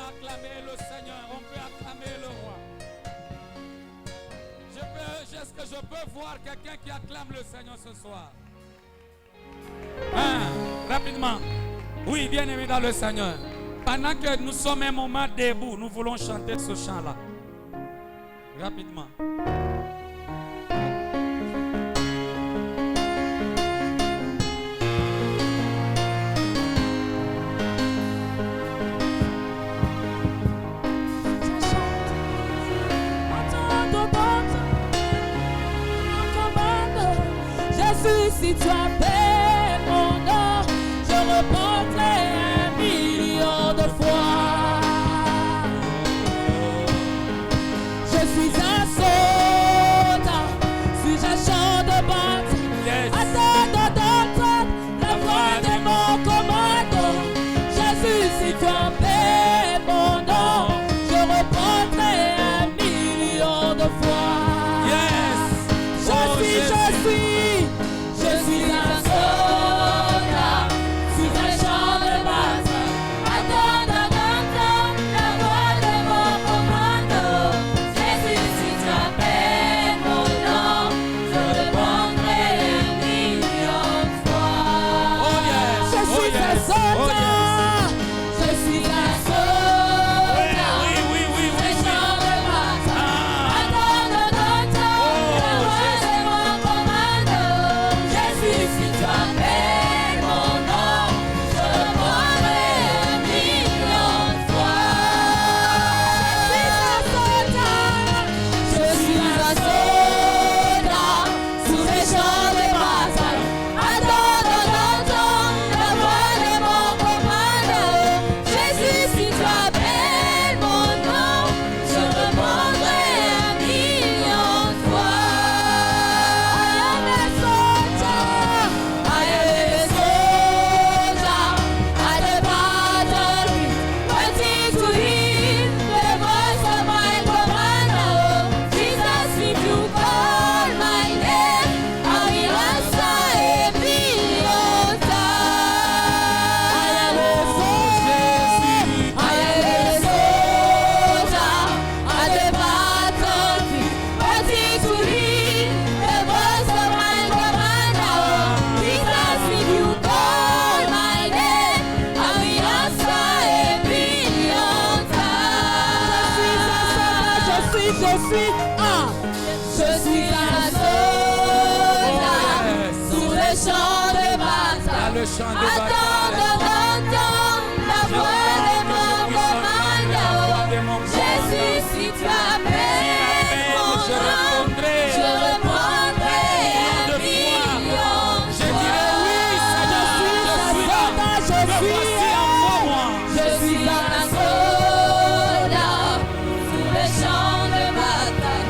acclamer le Seigneur, on peut acclamer le roi. Est-ce que je peux voir quelqu'un qui acclame le Seigneur ce soir? Rapidement. Oui, bien-aimé dans le Seigneur. Pendant que nous sommes un moment debout, nous voulons chanter ce chant-là. Rapidement. Si tu appelles mon nom, je répondrai 1 million de fois. Je suis un soldat, suis un champ de bataille. Attends d'entendre la voix de mon commando. Jésus, si tu appelles mon nom, je répondrai 1 million de fois. Je suis un soldat, suis un champ de bataille. Attends d'entendre la voix de mon commando. Jésus, si tu appelles mon nom, je répondrai 1 million de fois. Je suis un soldat, je suis un soldat, un champ de bataille. Attends d'entendre la voix de mon commando. Jésus, si tu appelles mon nom, je répondrai 1 million de fois. Je suis un soldat, sous les champs de bataille. Attends d'entendre la voix de mon commando. Jésus, si tu appelles mon nom, je répondrai 1 million de fois. I am a soldier, at the battlefield, waiting to hear the voice of my commander. Jesus, if you call my name, I will answer 1 million times. I am a soldier, at the battlefield, waiting to hear the voice of my commander. Jesus, if you call my name, I will answer 1 million times. Je suis un soldat, sous le champ de bataille. Le chant de Attends d'entendre la voix de mon commando. Jésus, si tu appelles mon nom, je répondrai 1 million. Je dirai oui, Seigneur, je suis là. Me voici, envoie-moi. Je suis un soldat, sous le champ de bataille.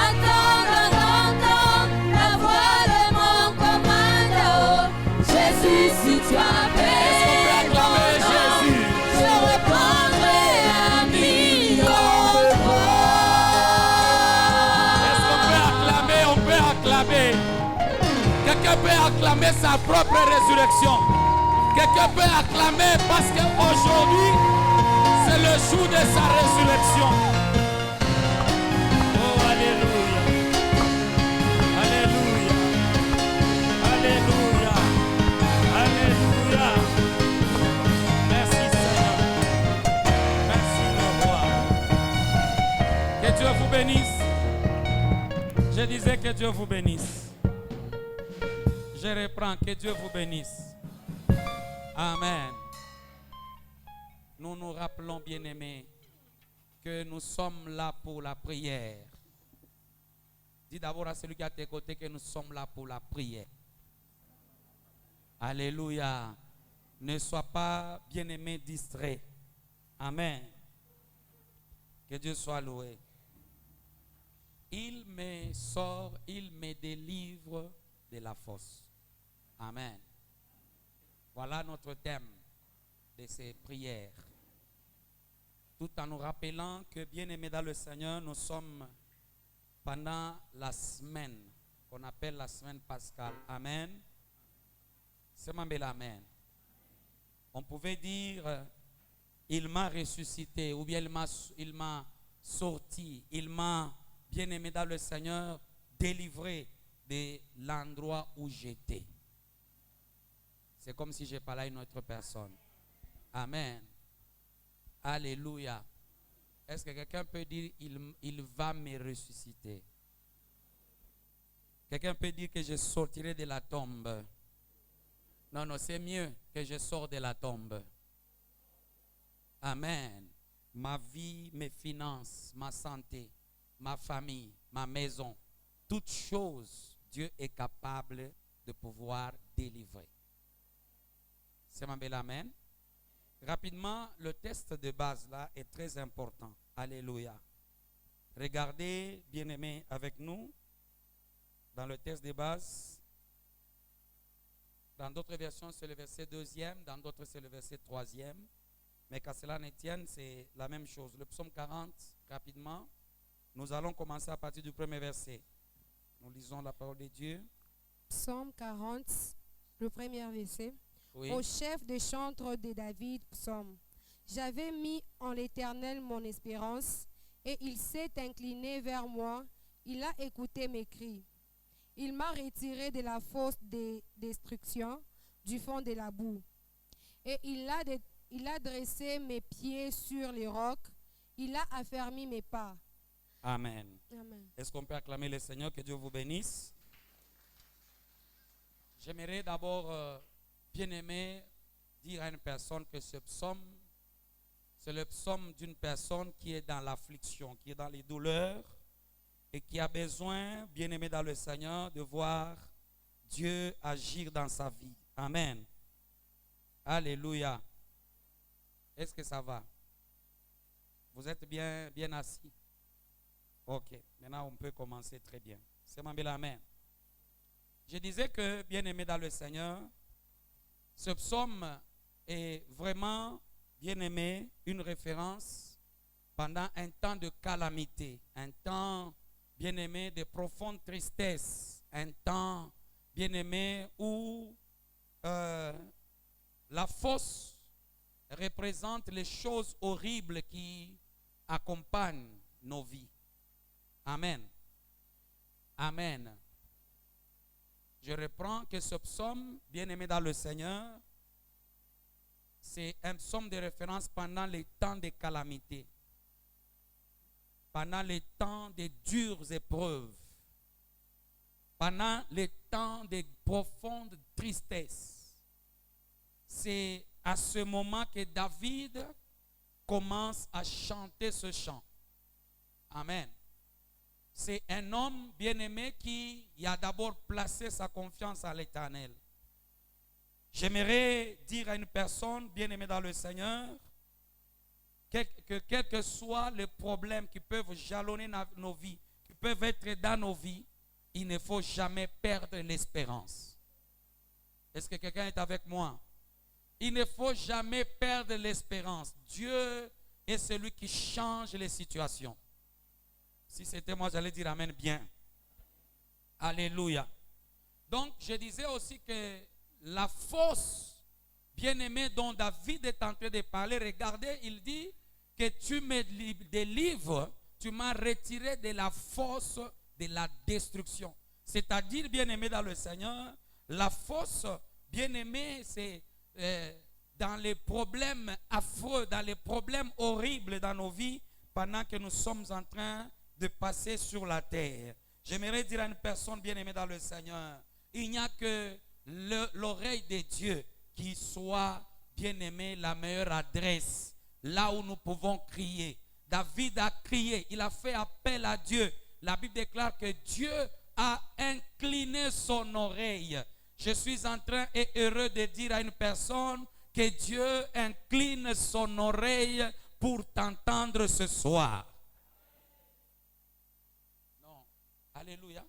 Attends d'entendre la voix de mon commando. Jésus, si tu appelles mon nom, je répondrai 1 million de fois. Est-ce qu'on peut acclamer? On peut acclamer. Quelqu'un peut acclamer sa propre résurrection. Quelqu'un peut acclamer parce qu'aujourd'hui, c'est le jour de sa résurrection. Oh, alléluia. Alléluia. Alléluia. Alléluia. Merci Seigneur. Merci le roi. Que Dieu vous bénisse. Je disais que Dieu vous bénisse. Je reprends, que Dieu vous bénisse. Amen. Nous nous rappelons, bien-aimés, que nous sommes là pour la prière. Dis d'abord à celui qui est à tes côtés que nous sommes là pour la prière. Alléluia. Ne sois pas, bien-aimé, distrait. Amen. Que Dieu soit loué. Il me sort, il me délivre de la fosse. Amen. Voilà notre thème de ces prières. Tout en nous rappelant que, bien-aimés dans le Seigneur, nous sommes pendant la semaine qu'on appelle la semaine pascale. Amen. C'est ma belle amen. On pouvait dire il m'a ressuscité, ou bien il m'a sorti, il m'a, bien-aimé dans le Seigneur, délivré de l'endroit où j'étais. C'est comme si je parlais à une autre personne. Amen. Alléluia. Est-ce que quelqu'un peut dire, il va me ressusciter? Quelqu'un peut dire que je sortirai de la tombe? Non, non, c'est mieux que je sorte de la tombe. Amen. Ma vie, mes finances, ma santé, ma famille, ma maison, toutes choses, Dieu est capable de pouvoir délivrer. C'est ma belle amen. Rapidement, le test de base là est très important. Alléluia. Regardez, bien-aimés, avec nous, dans le test de base. Dans d'autres versions, c'est le verset 2e, dans d'autres, c'est le verset 3e. Mais qu'à cela ne tienne, c'est la même chose. Le psaume 40, rapidement, nous allons commencer à partir du premier verset. Nous lisons la parole de Dieu. Psaume 40, le premier verset. Oui. Au chef des chantres de David, psaume. J'avais mis en l'Éternel mon espérance, et il s'est incliné vers moi. Il a écouté mes cris. Il m'a retiré de la fosse de destruction, du fond de la boue. Et il a dressé mes pieds sur les rocs. Il a affermi mes pas. Amen. Amen. Est-ce qu'on peut acclamer le Seigneur? Que Dieu vous bénisse. J'aimerais d'abord, bien-aimé, dire à une personne que ce psaume, c'est le psaume d'une personne qui est dans l'affliction, qui est dans les douleurs et qui a besoin, bien-aimé dans le Seigneur, de voir Dieu agir dans sa vie. Amen. Alléluia. Est-ce que ça va? Vous êtes bien assis? Ok. Maintenant, on peut commencer très bien. C'est ma belle amen. Je disais que, bien-aimé dans le Seigneur, ce psaume est vraiment, bien-aimé, une référence pendant un temps de calamité, un temps, bien-aimé, de profonde tristesse, un temps, bien-aimé, où la fosse représente les choses horribles qui accompagnent nos vies. Amen. Amen. Je reprends que ce psaume, bien-aimé dans le Seigneur, c'est un psaume de référence pendant les temps de calamité, pendant les temps de dures épreuves, pendant les temps de profonde tristesse. C'est à ce moment que David commence à chanter ce chant. Amen. C'est un homme bien-aimé qui a d'abord placé sa confiance à l'Éternel. J'aimerais dire à une personne bien-aimée dans le Seigneur que quel que soit les problèmes qui peuvent jalonner nos vies, qui peuvent être dans nos vies, il ne faut jamais perdre l'espérance. Est-ce que quelqu'un est avec moi? Il ne faut jamais perdre l'espérance. Dieu est celui qui change les situations. Si c'était moi, j'allais dire amen bien. Alléluia. Donc, je disais aussi que la fosse bien-aimée dont David est en train de parler, regardez, il dit que tu me délivres, tu m'as retiré de la fosse de la destruction. C'est-à-dire, bien-aimé dans le Seigneur, la fosse, bien-aimé, c'est dans les problèmes affreux, dans les problèmes horribles dans nos vies, pendant que nous sommes en train de passer sur la terre. J'aimerais dire à une personne bien-aimée dans le Seigneur, il n'y a que l'oreille de Dieu qui soit, bien-aimé, la meilleure adresse, là où nous pouvons crier. David a crié, il a fait appel à Dieu. La Bible déclare que Dieu a incliné son oreille. Je suis en train et heureux de dire à une personne que Dieu incline son oreille pour t'entendre ce soir. Alléluia.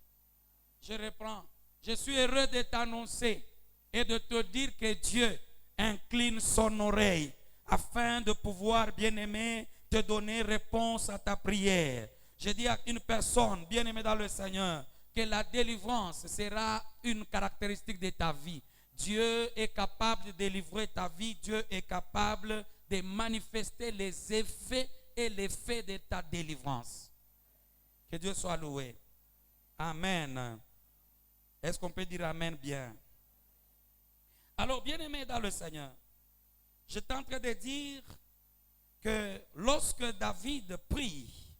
Je reprends. Je suis heureux de t'annoncer et de te dire que Dieu incline son oreille afin de pouvoir, bien-aimé, te donner réponse à ta prière. Je dis à une personne, bien-aimée dans le Seigneur, que la délivrance sera une caractéristique de ta vie. Dieu est capable de délivrer ta vie. Dieu est capable de manifester les effets et l'effet de ta délivrance. Que Dieu soit loué. Amen. Est-ce qu'on peut dire Amen bien? Alors, bien-aimé dans le Seigneur, j'étais en train de dire que lorsque David prie,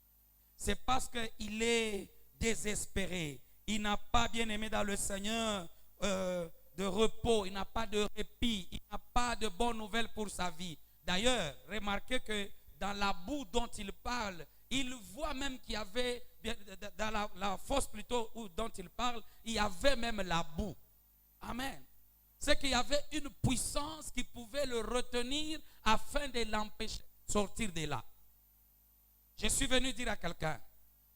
c'est parce qu'il est désespéré. Il n'a pas, bien-aimé dans le Seigneur, de repos, il n'a pas de répit, il n'a pas de bonnes nouvelles pour sa vie. D'ailleurs, remarquez que dans la boue dont il parle, il voit même qu'il y avait, dans la fosse plutôt dont il parle, il y avait même la boue. Amen. C'est qu'il y avait une puissance qui pouvait le retenir afin de l'empêcher de sortir de là. Je suis venu dire à quelqu'un,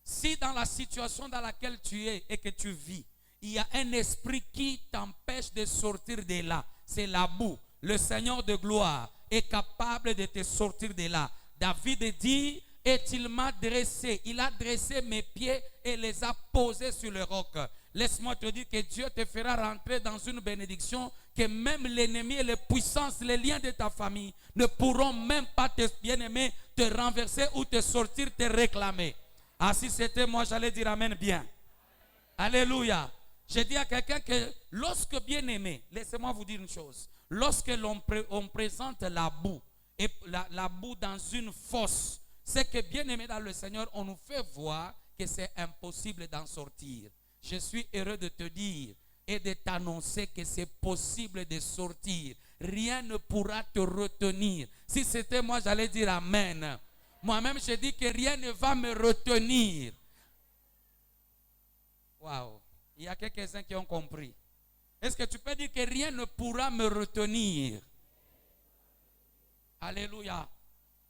si dans la situation dans laquelle tu es et que tu vis, il y a un esprit qui t'empêche de sortir de là, c'est la boue. Le Seigneur de gloire est capable de te sortir de là. David dit, et il m'a dressé, il a dressé mes pieds et les a posés sur le roc. Laisse-moi te dire que Dieu te fera rentrer dans une bénédiction que même l'ennemi et les puissances, les liens de ta famille ne pourront même pas, bien-aimé, te renverser ou te sortir, te réclamer. Ah, si c'était moi, j'allais dire Amen bien. Alléluia. J'ai dit à quelqu'un que lorsque, bien-aimé, laissez-moi vous dire une chose. Lorsque on présente la boue, et la boue dans une fosse, c'est que, bien-aimé dans le Seigneur, on nous fait voir que c'est impossible d'en sortir. Je suis heureux de te dire et de t'annoncer que c'est possible de sortir. Rien ne pourra te retenir. Si c'était moi, j'allais dire Amen. Moi-même, je dis que rien ne va me retenir. Waouh. Il y a quelques-uns qui ont compris. Est-ce que tu peux dire que rien ne pourra me retenir? Alléluia.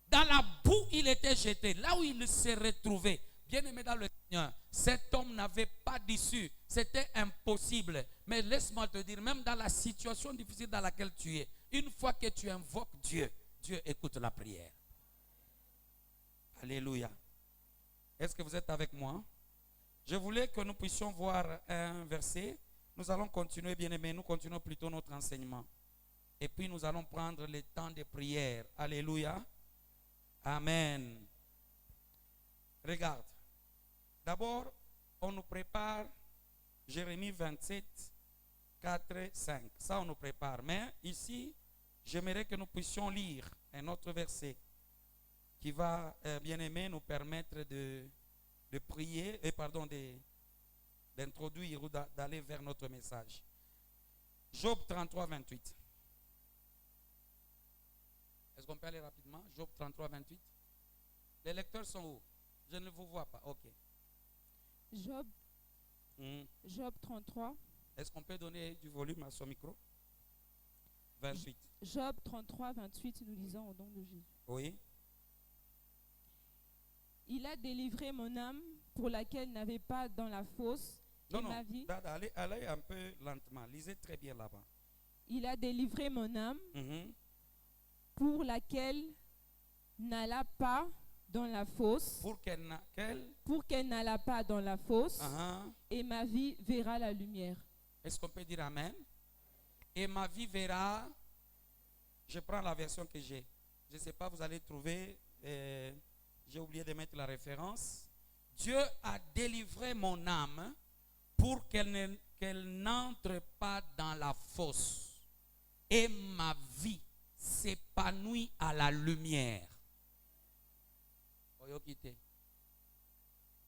Dans la boue, il était jeté. Là où il s'est retrouvé, bien-aimé dans le Seigneur, cet homme n'avait pas d'issue. C'était impossible. Mais laisse-moi te dire, même dans la situation difficile dans laquelle tu es, une fois que tu invoques Dieu, Dieu écoute la prière. Alléluia. Est-ce que vous êtes avec moi? Je voulais que nous puissions voir un verset. Nous allons continuer, bien-aimés. Nous continuons plutôt notre enseignement. Et puis nous allons prendre le temps de prière. Alléluia. Amen. Regarde. D'abord, on nous prépare Jérémie 27, 4, 5. Ça, on nous prépare. Mais ici, j'aimerais que nous puissions lire un autre verset qui va, bien aimé, nous permettre de prier, d'introduire ou d'aller vers notre message. Job 33, 28. Est-ce qu'on peut aller rapidement? Job 33, 28. Les lecteurs sont où? Je ne vous vois pas. Ok. Job 33. Est-ce qu'on peut donner du volume à son micro? 28. Job 33, 28, nous lisons au nom de Jésus. Oui. Il a délivré mon âme pour laquelle n'avait pas dans la fosse Non, ma vie. allez un peu lentement. Lisez très bien là-bas. Il a délivré mon âme pour laquelle n'alla pas dans la fosse. Pour qu'elle n'alla pas dans la fosse. Et ma vie verra la lumière. Est-ce qu'on peut dire Amen? Et ma vie verra. Je prends la version que j'ai. Je ne sais pas, vous allez trouver. J'ai oublié de mettre la référence. Dieu a délivré mon âme pour qu'elle n'entre pas dans la fosse. Et ma vie s'épanouit à la lumière.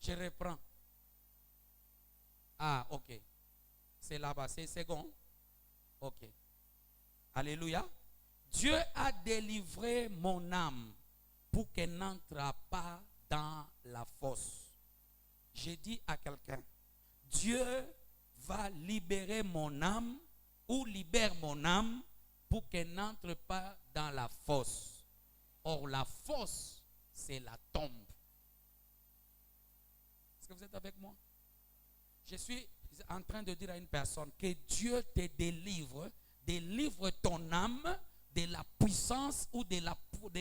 Je reprends. Ah, ok. C'est là-bas, c'est second. Ok. Alléluia. Dieu a délivré mon âme pour qu'elle n'entre pas dans la fosse. J'ai dit à quelqu'un, Dieu va libérer mon âme ou libère mon âme pour qu'elle n'entre pas dans la fosse. Or, la fosse, c'est la tombe. Est-ce que vous êtes avec moi? Je suis en train de dire à une personne que Dieu te délivre ton âme de la puissance ou de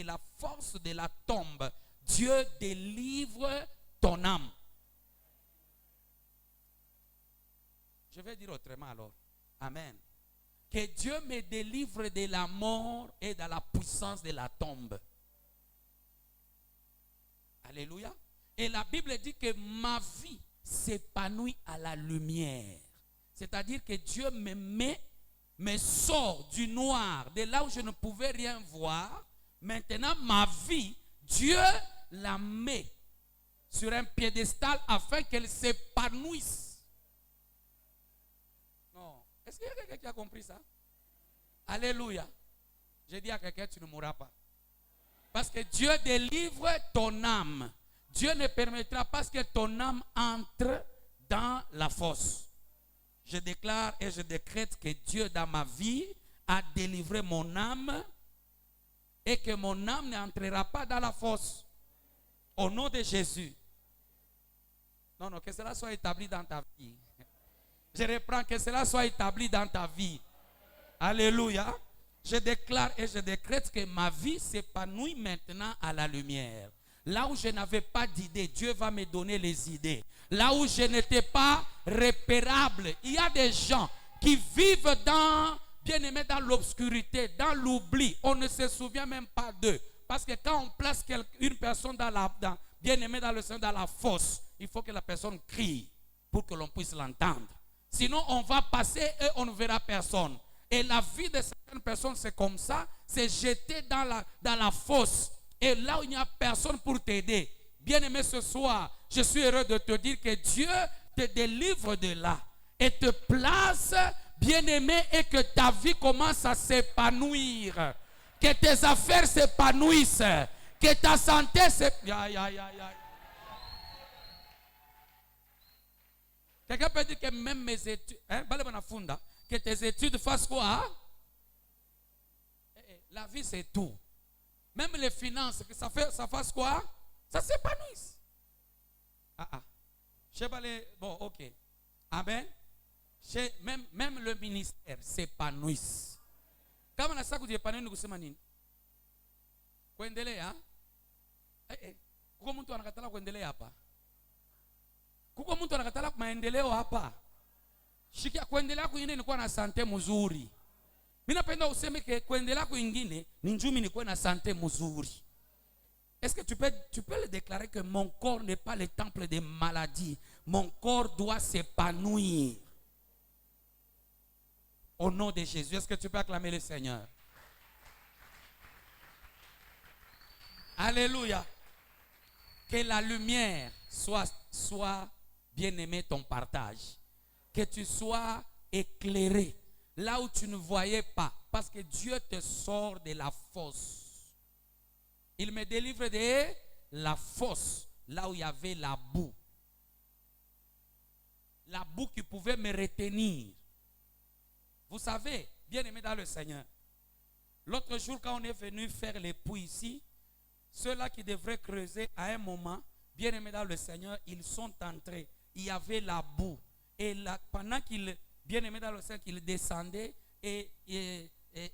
la force de la tombe. Dieu délivre ton âme. Je vais dire autrement alors. Amen. que Dieu me délivre de la mort et de la puissance de la tombe. Alléluia. Et la Bible dit que ma vie s'épanouit à la lumière. C'est-à-dire que Dieu me sort du noir, de là où je ne pouvais rien voir. Maintenant, ma vie, Dieu la met sur un piédestal afin qu'elle s'épanouisse. Non. Est-ce qu'il y a quelqu'un qui a compris ça? Alléluia. J'ai dit à quelqu'un, tu ne mourras pas. Parce que Dieu délivre ton âme. Dieu ne permettra pas que ton âme entre dans la fosse. Je déclare et je décrète que Dieu dans ma vie a délivré mon âme et que mon âme n'entrera pas dans la fosse. Au nom de Jésus. Non, que cela soit établi dans ta vie. Je reprends, que cela soit établi dans ta vie. Alléluia. Je déclare et je décrète que ma vie s'épanouit maintenant à la lumière. Là où je n'avais pas d'idées, Dieu va me donner les idées. Là où je n'étais pas repérable, il y a des gens qui vivent bien-aimés, dans l'obscurité, dans l'oubli. On ne se souvient même pas d'eux. Parce que quand on place une personne bien-aimé dans le Seigneur, dans la fosse, il faut que la personne crie pour que l'on puisse l'entendre. Sinon, on va passer et on ne verra personne. Et la vie de certaines personnes, c'est comme ça, c'est jeté dans la fosse. Et là où il n'y a personne pour t'aider. Bien-aimé, ce soir, je suis heureux de te dire que Dieu te délivre de là. Et te place, bien-aimé, et que ta vie commence à s'épanouir. Que tes affaires s'épanouissent. Que ta santé s'épanouisse. Quelqu'un peut dire que même mes études, que tes études fassent quoi? La vie, c'est tout. Même les finances, que ça fasse quoi? Ça s'épanouisse. Bon, ok. Amen. Même le ministère s'épanouisse. Kama na saku jepanouisse ni kusema nini? Kuendelea? Kuko mtu anakatala kuendelea hapa? Kuko mtu anakatala maendeleo hapa? Shikia kuendelea kwingine ni kuwa na sante mzuri. Mimi napenda useme que kuendelea kwingine ni njumi ni kuwa na sante mzuri. Est-ce que tu peux le déclarer que mon corps n'est pas le temple des maladies. Mon corps doit s'épanouir. Au nom de Jésus, est-ce que tu peux acclamer le Seigneur? Alléluia. Que la lumière soit bien-aimé ton partage. Que tu sois éclairé là où tu ne voyais pas. Parce que Dieu te sort de la fosse. Il me délivre de la fosse, là où il y avait la boue. La boue qui pouvait me retenir. Vous savez, bien-aimé dans le Seigneur, l'autre jour quand on est venu faire les puits ici, ceux-là qui devraient creuser à un moment, bien-aimé dans le Seigneur, ils sont entrés. Il y avait la boue. Et là, pendant qu'il, bien-aimé dans le Seigneur, qu'il descendait et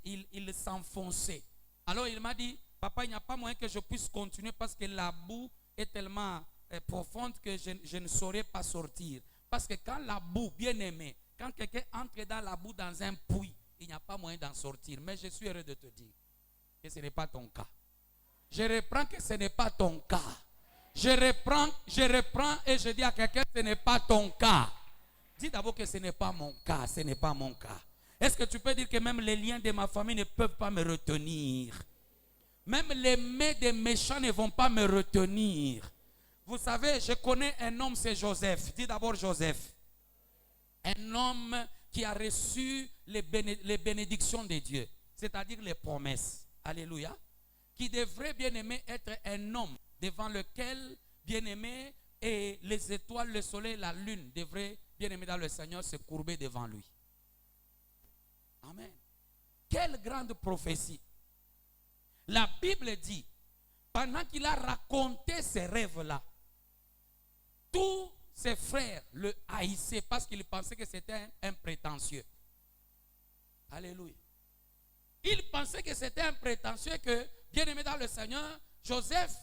il s'enfonçait. Alors il m'a dit, papa, il n'y a pas moyen que je puisse continuer parce que la boue est tellement profonde que je ne saurais pas sortir. Parce que quand la boue, bien aimé, quand quelqu'un entre dans la boue dans un puits, il n'y a pas moyen d'en sortir. Mais je suis heureux de te dire que ce n'est pas ton cas. Je reprends que ce n'est pas ton cas. Je reprends et je dis à quelqu'un, ce n'est pas ton cas. Dis d'abord que ce n'est pas mon cas, ce n'est pas mon cas. Est-ce que tu peux dire que même les liens de ma famille ne peuvent pas me retenir? Même les mains des méchants ne vont pas me retenir. Vous savez, je connais un homme, c'est Joseph. Dis d'abord Joseph. Un homme qui a reçu les bénédictions de Dieu. C'est-à-dire les promesses. Alléluia. Qui devrait, bien aimé, être un homme devant lequel, bien aimé, et les étoiles, le soleil, la lune devraient, bien aimé dans le Seigneur, se courber devant lui. Amen. Quelle grande prophétie. La Bible dit, pendant qu'il a raconté ces rêves-là, tous ses frères le haïssaient parce qu'ils pensaient que c'était un prétentieux. Alléluia. Ils pensaient que c'était un prétentieux, que, bien aimé dans le Seigneur, Joseph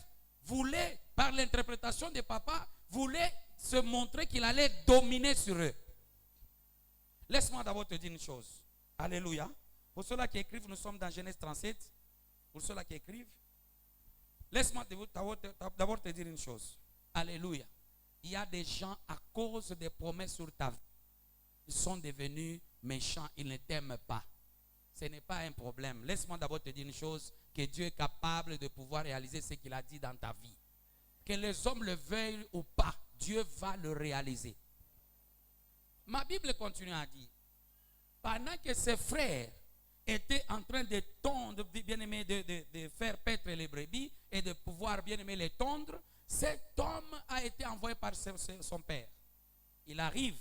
voulait, par l'interprétation de papa, voulait se montrer qu'il allait dominer sur eux. Laisse-moi d'abord te dire une chose. Alléluia. Pour ceux-là qui écrivent, nous sommes dans Genèse 37. Pour ceux-là qui écrivent, laisse-moi d'abord te dire une chose. Alléluia. Il y a des gens à cause des promesses sur ta vie. Ils sont devenus méchants. Ils ne t'aiment pas. Ce n'est pas un problème. Laisse-moi d'abord te dire une chose. Que Dieu est capable de pouvoir réaliser ce qu'il a dit dans ta vie. Que les hommes le veuillent ou pas, Dieu va le réaliser. Ma Bible continue à dire. Pendant que ses frères étaient en train de tondre, bien-aimé, de faire paître les brebis et de pouvoir, bien-aimé, les tondre, cet homme a été envoyé par son père. Il arrive,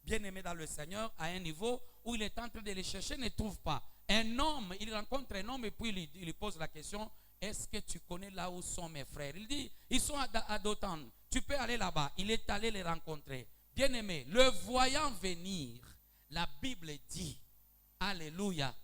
bien-aimé dans le Seigneur, à un niveau où il est en train de les chercher, ne trouve pas. Un homme, il rencontre un homme et puis il lui pose la question, est-ce que tu connais là où sont mes frères? Il dit, ils sont à Dothan, tu peux aller là-bas. Il est allé les rencontrer. Bien-aimé, le voyant venir, la Bible dit, alléluia,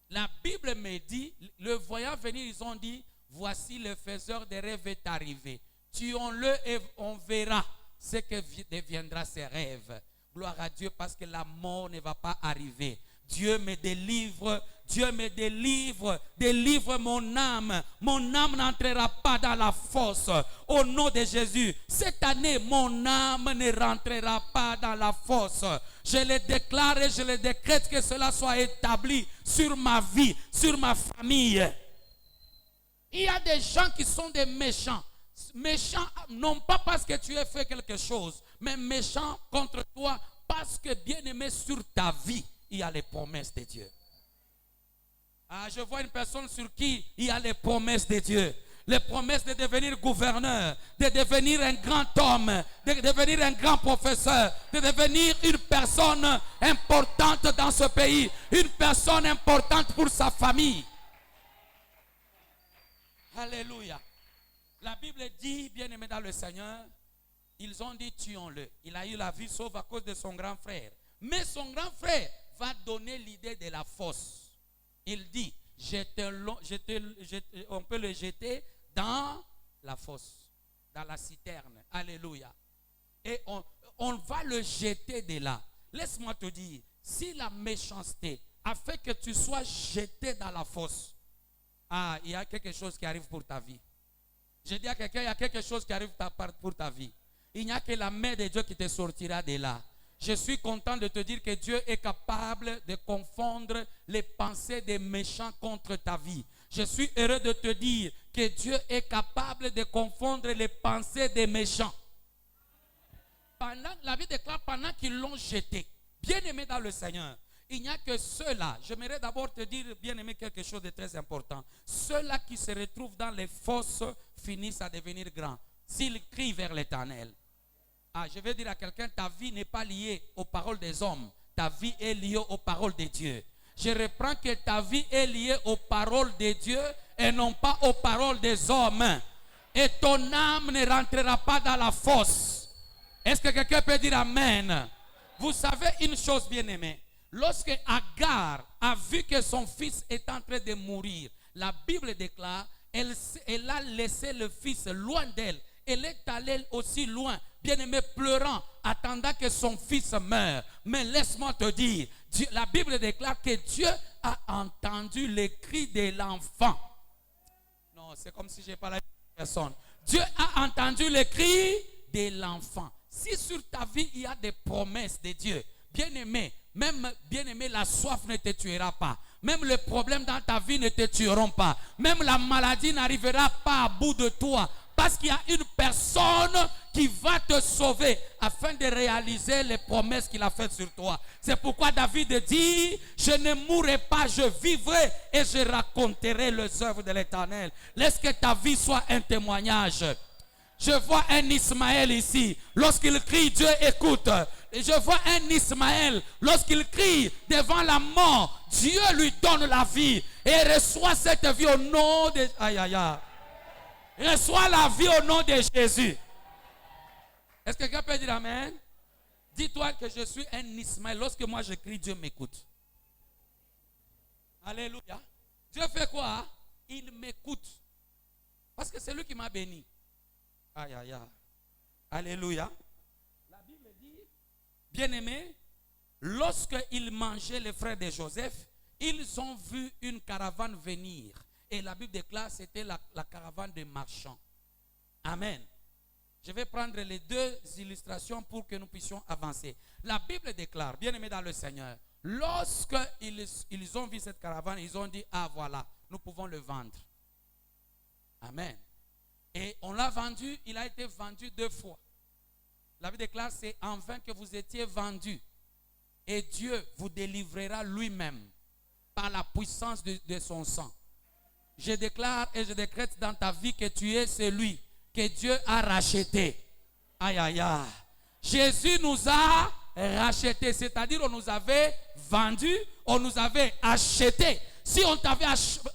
la Bible me dit, le voyant venir, ils ont dit, voici le faiseur des rêves est arrivé. Tuons-le et on verra ce que deviendra ses rêves. Gloire à Dieu parce que la mort ne va pas arriver. Dieu me délivre, délivre mon âme. Mon âme n'entrera pas dans la fosse. Au nom de Jésus, cette année, mon âme ne rentrera pas dans la fosse. Je le déclare et je le décrète que cela soit établi sur ma vie, sur ma famille. Il y a des gens qui sont des méchants. Méchants, non pas parce que tu as fait quelque chose, mais méchants contre toi parce que, bien-aimé, sur ta vie, il y a les promesses de Dieu. Ah, je vois une personne sur qui il y a les promesses de Dieu. Les promesses de devenir gouverneur, de devenir un grand homme, de devenir un grand professeur, de devenir une personne importante dans ce pays, une personne importante pour sa famille. Alléluia. La Bible dit, bien-aimé dans le Seigneur, ils ont dit tuons-le. Il a eu la vie sauve à cause de son grand frère. Mais son grand frère va donner l'idée de la fosse. Il dit, on peut le jeter dans la fosse, dans la citerne. Alléluia. Et on va le jeter de là. Laisse-moi te dire, si la méchanceté a fait que tu sois jeté dans la fosse, ah, il y a quelque chose qui arrive pour ta vie. Je dis à quelqu'un, il y a quelque chose qui arrive pour ta vie. Il n'y a que la main de Dieu qui te sortira de là. Je suis content de te dire que Dieu est capable de confondre les pensées des méchants contre ta vie. Je suis heureux de te dire que Dieu est capable de confondre les pensées des méchants. La Bible déclare pendant qu'ils l'ont jeté, bien-aimé dans le Seigneur, il n'y a que ceux-là. J'aimerais d'abord te dire, bien-aimé, quelque chose de très important. Ceux-là qui se retrouvent dans les fosses finissent à devenir grands s'ils crient vers l'Éternel. Ah, je vais dire à quelqu'un, ta vie n'est pas liée aux paroles des hommes. Ta vie est liée aux paroles de Dieu. Je reprends que ta vie est liée aux paroles de Dieu et non pas aux paroles des hommes. Et ton âme ne rentrera pas dans la fosse. Est-ce que quelqu'un peut dire Amen? Vous savez une chose, bien-aimée. Lorsque Agar a vu que son fils est en train de mourir, la Bible déclare, elle a laissé le fils loin d'elle. Elle est allée aussi loin, bien-aimée, pleurant, attendant que son fils meure. Mais laisse-moi te dire, la Bible déclare que Dieu a entendu les cris de l'enfant. Non, c'est comme si je parlais à une personne. Dieu a entendu les cris de l'enfant. Si sur ta vie, il y a des promesses de Dieu, bien-aimé, même bien-aimé, la soif ne te tuera pas. Même les problèmes dans ta vie ne te tueront pas. Même la maladie n'arrivera pas à bout de toi. Parce qu'il y a une personne qui va te sauver afin de réaliser les promesses qu'il a faites sur toi. C'est pourquoi David dit, je ne mourrai pas, je vivrai et je raconterai les œuvres de l'Éternel. Laisse que ta vie soit un témoignage. Je vois un Ismaël ici. Lorsqu'il crie, Dieu écoute. Et je vois un Ismaël. Lorsqu'il crie devant la mort, Dieu lui donne la vie. Et reçoit cette vie au nom de... Aïe, aïe, aïe. Reçois la vie au nom de Jésus. Est-ce que quelqu'un peut dire Amen? Dis-toi que je suis un Ismaël. Lorsque moi je crie, Dieu m'écoute. Alléluia. Dieu fait quoi? Il m'écoute. Parce que c'est lui qui m'a béni. Aïe, aïe, aïe. Alléluia. La Bible dit, bien-aimé, lorsqu'ils mangeaient, les frères de Joseph, ils ont vu une caravane venir. Et la Bible déclare que c'était la caravane des marchands. Amen. Je vais prendre les deux illustrations pour que nous puissions avancer. La Bible déclare, bien-aimés dans le Seigneur, lorsqu'ils ont vu cette caravane, ils ont dit, ah voilà, nous pouvons le vendre. Amen. Et on l'a vendu, il a été vendu 2 fois. La Bible déclare, c'est en vain que vous étiez vendus. Et Dieu vous délivrera lui-même par la puissance de son sang. Je déclare et je décrète dans ta vie que tu es celui que Dieu a racheté. Aïe, aïe, aïe. Jésus nous a racheté, c'est-à-dire on nous avait vendu, on nous avait acheté. Si on t'avait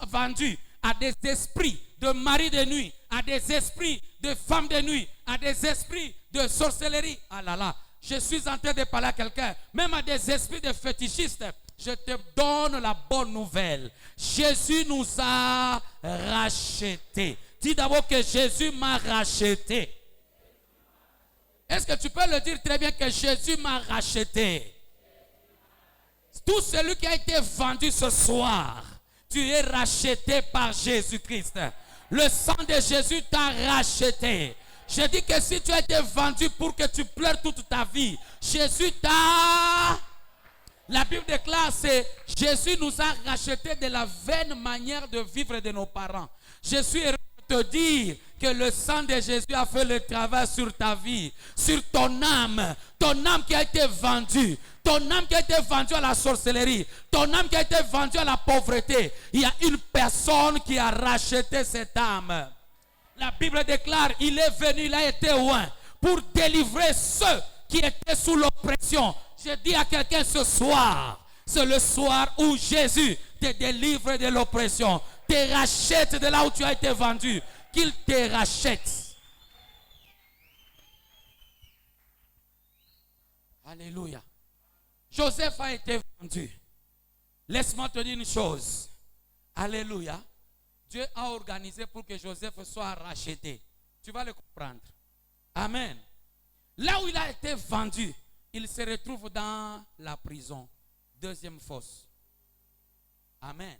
vendu à des esprits de mari de nuit, à des esprits de femmes de nuit, à des esprits de sorcellerie, ah là là, je suis en train de parler à quelqu'un, même à des esprits de fétichistes, je te donne la bonne nouvelle. Jésus nous a rachetés. Dis d'abord que Jésus m'a racheté. Est-ce que tu peux le dire très bien que Jésus m'a racheté? Tout celui qui a été vendu ce soir, tu es racheté par Jésus-Christ. Le sang de Jésus t'a racheté. Je dis que si tu as été vendu pour que tu pleures toute ta vie, Jésus t'a... La Bible déclare, c'est Jésus nous a racheté de la vaine manière de vivre de nos parents. Je suis heureux de te dire que le sang de Jésus a fait le travail sur ta vie, sur ton âme qui a été vendue, ton âme qui a été vendue à la sorcellerie, ton âme qui a été vendue à la pauvreté. Il y a une personne qui a racheté cette âme. La Bible déclare, il est venu, il a été loin pour délivrer ceux qui étaient sous l'oppression. Je dis à quelqu'un ce soir, c'est le soir où Jésus te délivre de l'oppression, te rachète de là où tu as été vendu, qu'il te rachète. Alléluia. Joseph a été vendu. Laisse-moi te dire une chose. Alléluia. Dieu a organisé pour que Joseph soit racheté. Tu vas le comprendre. Amen. Là où il a été vendu, il se retrouve dans la prison. 2e fosse. Amen.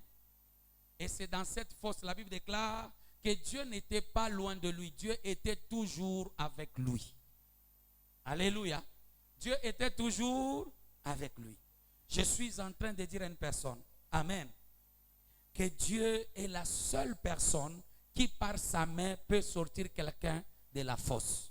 Et c'est dans cette fosse, la Bible déclare que Dieu n'était pas loin de lui. Dieu était toujours avec lui. Alléluia. Dieu était toujours avec lui. Je suis en train de dire à une personne, amen, que Dieu est la seule personne qui par sa main peut sortir quelqu'un de la fosse.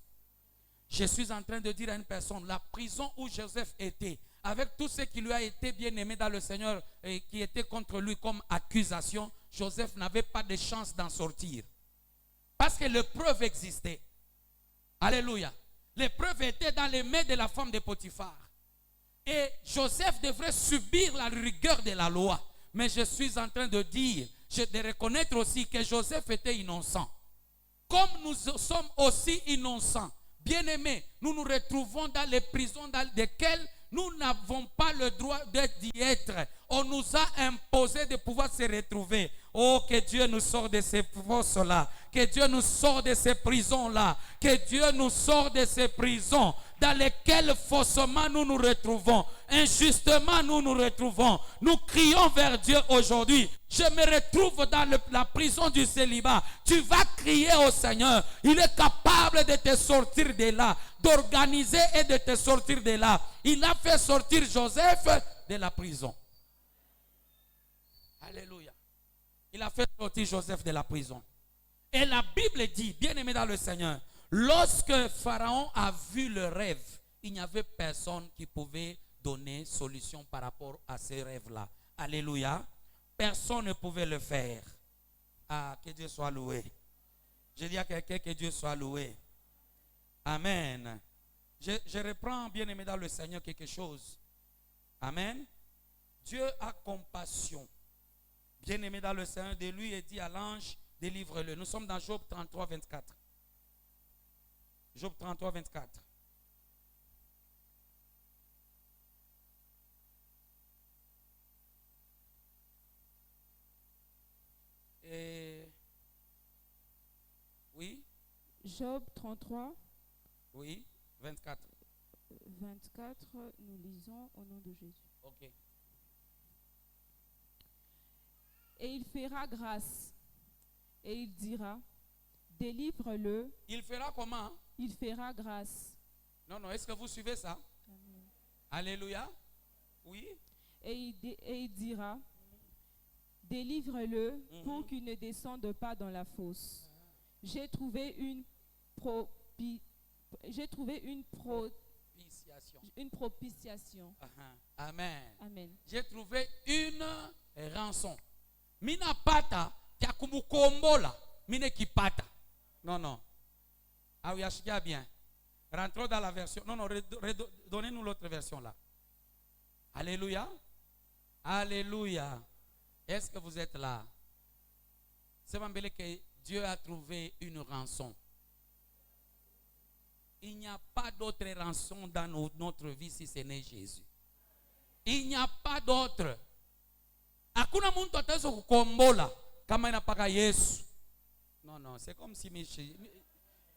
Je suis en train de dire à une personne, la prison où Joseph était, avec tout ce qui lui a été bien aimé dans le Seigneur et qui était contre lui comme accusation, Joseph n'avait pas de chance d'en sortir. Parce que les preuves existaient. Alléluia. Les preuves étaient dans les mains de la femme de Potiphar. Et Joseph devrait subir la rigueur de la loi. Mais je suis en train de dire, de reconnaître aussi que Joseph était innocent. Comme nous sommes aussi innocents, bien-aimés, nous nous retrouvons dans les prisons dans lesquelles nous n'avons pas le droit d'y être. On nous a imposé de pouvoir se retrouver. Oh, que Dieu nous sort de ces fosses-là. Que Dieu nous sort de ces prisons-là. Que Dieu nous sort de ces prisons dans lesquelles faussement nous nous retrouvons. Injustement nous nous retrouvons. Nous crions vers Dieu aujourd'hui. Je me retrouve dans la prison du célibat. Tu vas crier au Seigneur. Il est capable de te sortir de là. D'organiser et de te sortir de là. Il a fait sortir Joseph de la prison. Alléluia. Il a fait sortir Joseph de la prison. Et la Bible dit, bien-aimé dans le Seigneur, lorsque Pharaon a vu le rêve, il n'y avait personne qui pouvait donner solution par rapport à ces rêves-là. Alléluia. Personne ne pouvait le faire. Ah, que Dieu soit loué. Je dis à quelqu'un que Dieu soit loué. Amen. Je reprends, bien-aimé dans le Seigneur, quelque chose. Amen. Dieu a compassion. Bien-aimé dans le Seigneur, de lui et dit à l'ange, délivre-le. Nous sommes dans Job 33, 24. Job 33, 24. Et... Oui. Job 33. Oui, 24. 24, nous lisons au nom de Jésus. Ok. Et il fera grâce, et il dira, délivre-le. Il fera comment? Il fera grâce. Non, non, est-ce que vous suivez ça? Amen. Alléluia. Oui. Et il dira, délivre-le pour qu'il ne descende pas dans la fosse. J'ai trouvé une propitiation. Amen. Amen. J'ai trouvé une rançon. Mina pata kya kumukombola mine kipata. Non, non. Ah oui, achika bien. Rentrons dans la version. Non, non, donnez-nous l'autre version là. Alléluia. Alléluia. Est-ce que vous êtes là? C'est m'embêter que Dieu a trouvé une rançon. Il n'y a pas d'autre rançon dans notre vie si ce n'est Jésus. Il n'y a pas d'autre. Hakuna muntu ataweza kukombola kama inapaka Yesu. Non, non, c'est comme si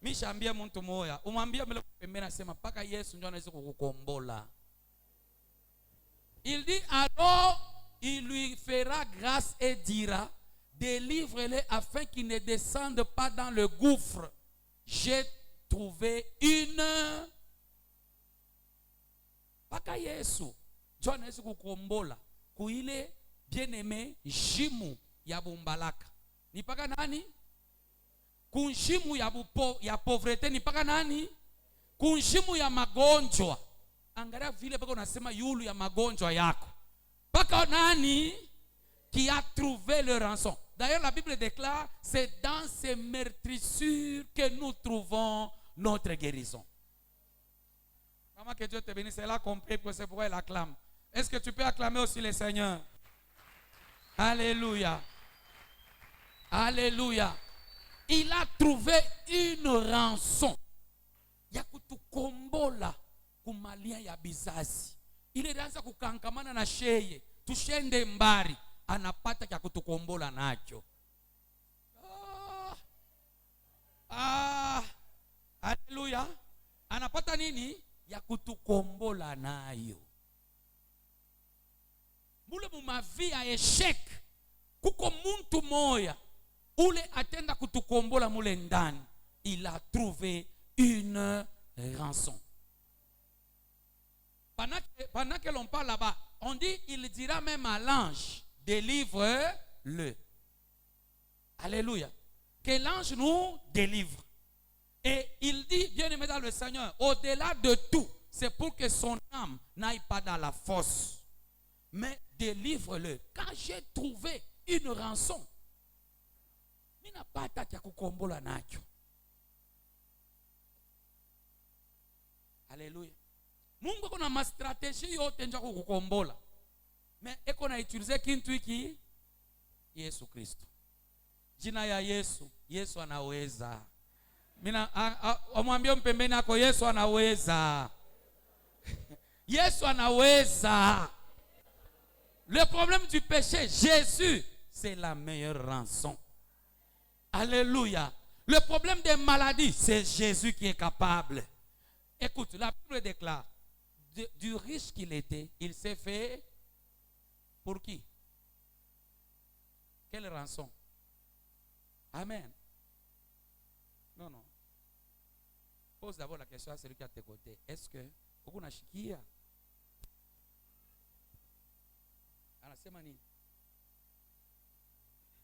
Mishaambia muntu moya, umwambia mbele pembeni asema paka Yesu ndio anaweza kukukombola. Il dit alors il lui fera grâce et dira délivre-le afin qu'il ne descende pas dans le gouffre. J'ai trouvé une paka Yesu ndio anaweza kukukombola kuile bien-aimé jimu ya bumbalaka. Ni paka nani? Kunjimu ya pauvreté ni paka nani? Kunjimu ya magonjwa. Angalia vile paka unasema yulu ya magonjwa yako. Paka nani qui a trouvé le rançon? D'ailleurs la Bible déclare c'est dans ces meurtrissures que nous trouvons notre guérison. Maman, que Dieu te bénisse, elle a compris que c'est pourquoi elle acclame. Est-ce que tu peux acclamer aussi le Seigneur? Alléluia. Alléluia. Il a trouvé une rançon. Ya kutukombola kumalia ya bizazi. Ile danza kukankamana na sheye. Tushende mbari. Anapata ya kutukombola nacho. Alléluia. Anapata nini? Ya kutukombola nayo. Mule mumavi ya échec. Kuko muntu moya. Ule atenda kutukombola mule ndani. Il a trouvé une rançon. Pendant que l'on parle là-bas, on dit, il dira même à l'ange, délivre-le. Alléluia. Que l'ange nous délivre. Et il dit, bien aimé dans le Seigneur, au-delà de tout, c'est pour que son âme n'aille pas dans la fosse. Mais délivre-le. Quand j'ai trouvé une rançon, mina pata kia kukombola nacho. Alléluia. Mungu kuna ma strategie yote nja kukombola. Mais eko na utiliser kintu hiki Yesu Kristo. Jina ya Yesu, Yesu anaweza. Mina amwambie mpembeni yako Yesu anaweza. Yesu anaweza. Le problème du péché, Jésus, c'est la meilleure rançon. Alléluia. Le problème des maladies, c'est Jésus qui est capable. Écoute, la Bible déclare, du riche qu'il était, il s'est fait pour qui? Quelle rançon? Amen. Non, non. Pose d'abord la question à celui qui est à tes côtés. Est-ce que vous avez shikia? Anasema nini?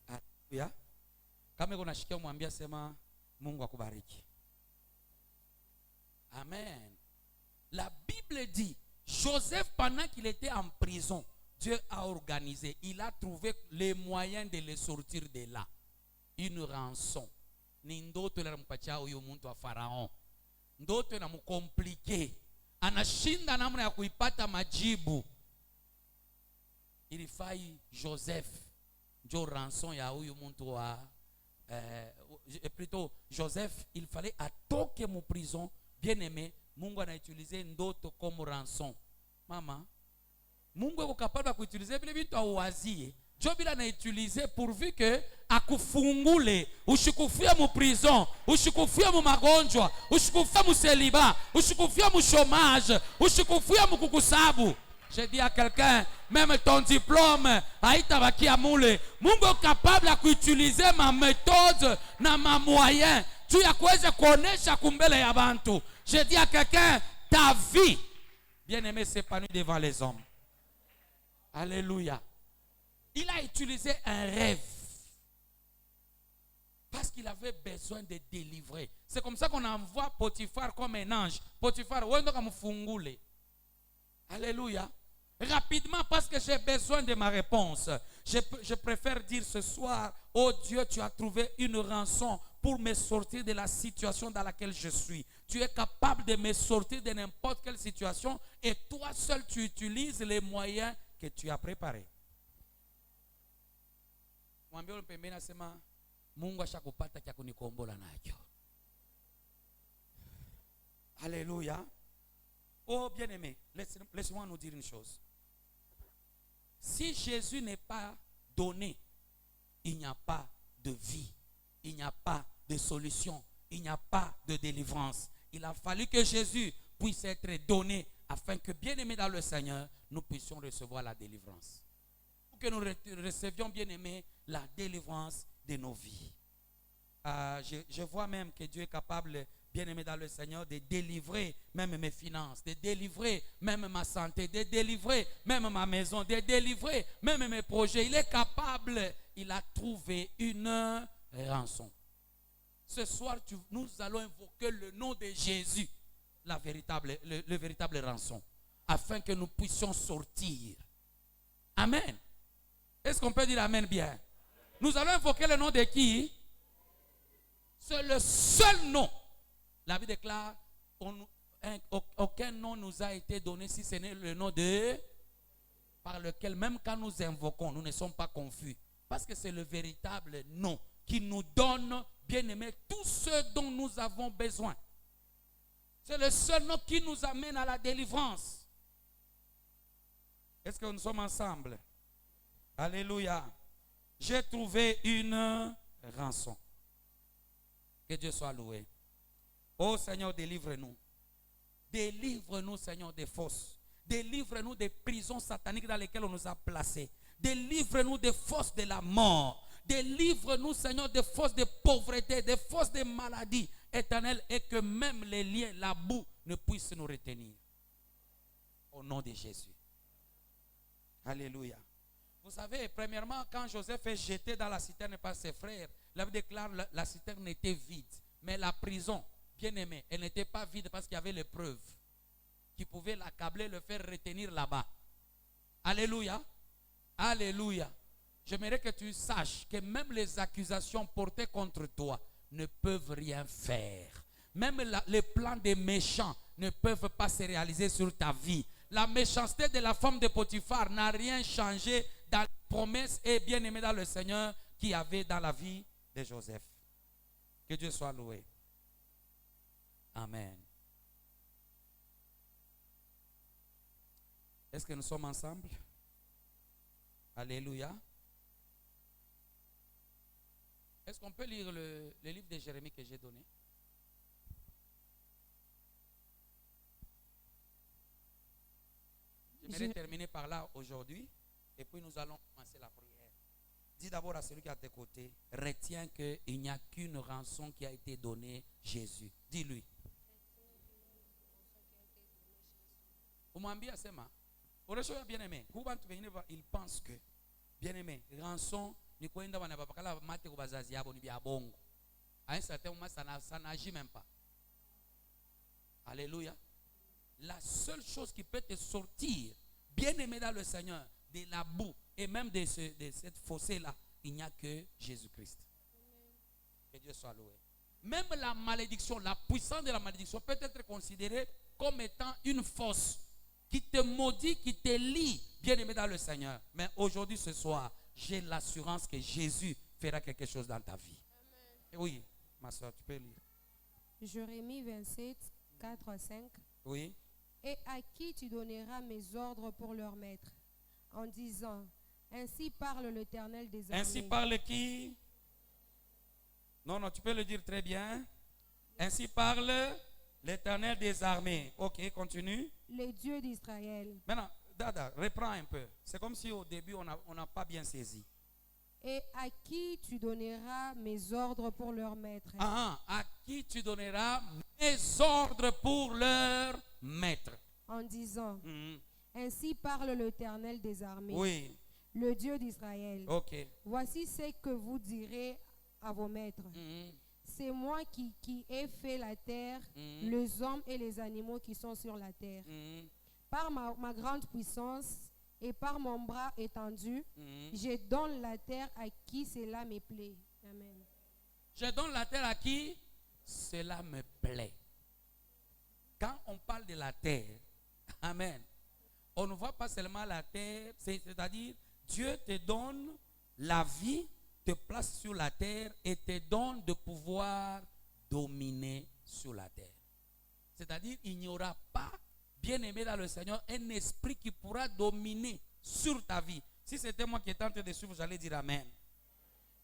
Haleluya. Kama uko nashikia umwambia sema Mungu akubariki. Amen. La Bible dit Joseph pendant qu'il était en prison, Dieu a organisé, il a trouvé les moyens de le sortir de là. Une rançon. Ni ndoto ile anampatia huyo mtu wa Farao. Ndoto inamkomplike. Anashinda namna ya kuipata majibu. Ilifai Joseph ndio rançon ya huyu mtu wa plutôt Joseph, il fallait atoke mu prison. Bien aimé, Mungu a utilisé ndoto comme rançon. Mama, Mungu est capable de utiliser vile vitu auazie. Job il a utilisé pourvu que akufungule, ushikufia mu prison, ushikufia mu magonjwa, ushikufia mu célibat, ushikufia mu chômage, ushikufia mu kukusabu. Je dis à quelqu'un, même ton diplôme, haïtabaki amoule, Mungu est capable à utiliser ma méthode na ma moyen. Tu ya kuweza kuonesha kumbele ya bantu. Je dis à quelqu'un, ta vie, bien-aimé, s'épanouit devant les hommes. Alléluia. Il a utilisé un rêve parce qu'il avait besoin de délivrer. C'est comme ça qu'on envoie Potiphar comme un ange. Potiphar, wendo kamufungule. Alléluia. Rapidement, parce que j'ai besoin de ma réponse. Je préfère dire ce soir, oh Dieu, tu as trouvé une rançon pour me sortir de la situation dans laquelle je suis. Tu es capable de me sortir de n'importe quelle situation et toi seul tu utilises les moyens que tu as préparés. Mwambie pembeni asema Mungu ashakupata cha kunikombola nacho. Alléluia. Oh bien-aimé, laisse-moi nous dire une chose. Si Jésus n'est pas donné, il n'y a pas de vie, il n'y a pas de solution, il n'y a pas de délivrance. Il a fallu que Jésus puisse être donné afin que, bien-aimés dans le Seigneur, nous puissions recevoir la délivrance. Pour que nous recevions, bien-aimés, la délivrance de nos vies. Je vois même que Dieu est capable, bien-aimé dans le Seigneur, de délivrer même mes finances, de délivrer même ma santé, de délivrer même ma maison, de délivrer même mes projets. Il est capable, il a trouvé une rançon. Ce soir, nous allons invoquer le nom de Jésus, le véritable rançon, afin que nous puissions sortir. Amen. Est-ce qu'on peut dire Amen bien? Nous allons invoquer le nom de qui? C'est le seul nom. La Bible déclare, aucun nom nous a été donné si ce n'est le nom de, par lequel même quand nous invoquons, nous ne sommes pas confus. Parce que c'est le véritable nom qui nous donne, bien-aimés, tout ce dont nous avons besoin. C'est le seul nom qui nous amène à la délivrance. Est-ce que nous sommes ensemble? Alléluia. J'ai trouvé une rançon. Que Dieu soit loué. Oh Seigneur, délivre-nous. Délivre-nous, Seigneur, des fosses. Délivre-nous des prisons sataniques dans lesquelles on nous a placés. Délivre-nous des fosses de la mort. Délivre-nous, Seigneur, des fosses de pauvreté, des fosses de maladies éternelles et que même les liens, la boue ne puissent nous retenir. Au nom de Jésus. Alléluia. Vous savez, premièrement, quand Joseph est jeté dans la citerne par ses frères, la Bible déclare que la citerne était vide. Mais la prison, bien aimée, elle n'était pas vide parce qu'il y avait les preuves qui pouvaient l'accabler, le faire retenir là-bas. Alléluia. Alléluia. J'aimerais que tu saches que même les accusations portées contre toi ne peuvent rien faire. Même les plans des méchants ne peuvent pas se réaliser sur ta vie. La méchanceté de la femme de Potiphar n'a rien changé dans la promesse et bien-aimé dans le Seigneur qu'il y avait dans la vie de Joseph. Que Dieu soit loué. Amen. Est-ce que nous sommes ensemble? Alléluia. Est-ce qu'on peut lire le livre de Jérémie que j'ai donné? J'aimerais terminer par là aujourd'hui et puis nous allons commencer la prière. Dis d'abord à celui qui est à tes côtés, retiens qu'il n'y a qu'une rançon qui a été donnée, Jésus. Dis-lui. Umwambia sema, uresho bien aimé. Il pense que bien aimé, rançon ni kwenda wana babakala mate ko bazazi yabo ni bya bongo. À un certain moment ça n'agit même pas. Alléluia. La seule chose qui peut te sortir, bien aimé dans le Seigneur, de la boue et même de cette fossée-là, il n'y a que Jésus-Christ. Que Dieu soit loué. Même la malédiction, la puissance de la malédiction peut être considérée comme étant une fosse qui te maudit, qui te lie, bien aimé dans le Seigneur. Mais aujourd'hui, ce soir, j'ai l'assurance que Jésus fera quelque chose dans ta vie. Amen. Oui, ma soeur, tu peux lire. Jérémie 27, 4 à 5. Oui. Et à qui tu donneras mes ordres pour leur maître, en disant, ainsi parle l'Éternel des armées. Ainsi parle qui? Non, tu peux le dire très bien. Ainsi parle l'Éternel des armées. Ok, continue. Les dieux d'Israël. Maintenant, Dada, reprends un peu. C'est comme si au début, on n'a pas bien saisi. Et à qui tu donneras mes ordres pour leur maître? À qui tu donneras mes ordres pour leur maître? En disant, Mhm. ainsi parle l'Éternel des armées, Oui, le Dieu d'Israël. ok. Voici ce que vous direz à vos maîtres. Mhm. C'est moi qui ai fait la terre, Mhm. les hommes et les animaux qui sont sur la terre. Mhm. Par ma grande puissance et par mon bras étendu, Mhm. je donne la terre à qui cela me plaît. Amen. Je donne la terre à qui cela me plaît. Quand on parle de la terre, amen, on ne voit pas seulement la terre, c'est-à-dire Dieu te donne la vie, te place sur la terre et te donne de pouvoir dominer sur la terre. C'est-à-dire il n'y aura pas, bien aimé dans le Seigneur, un esprit qui pourra dominer sur ta vie. Si c'était moi qui étais en train de suivre, j'allais dire amen.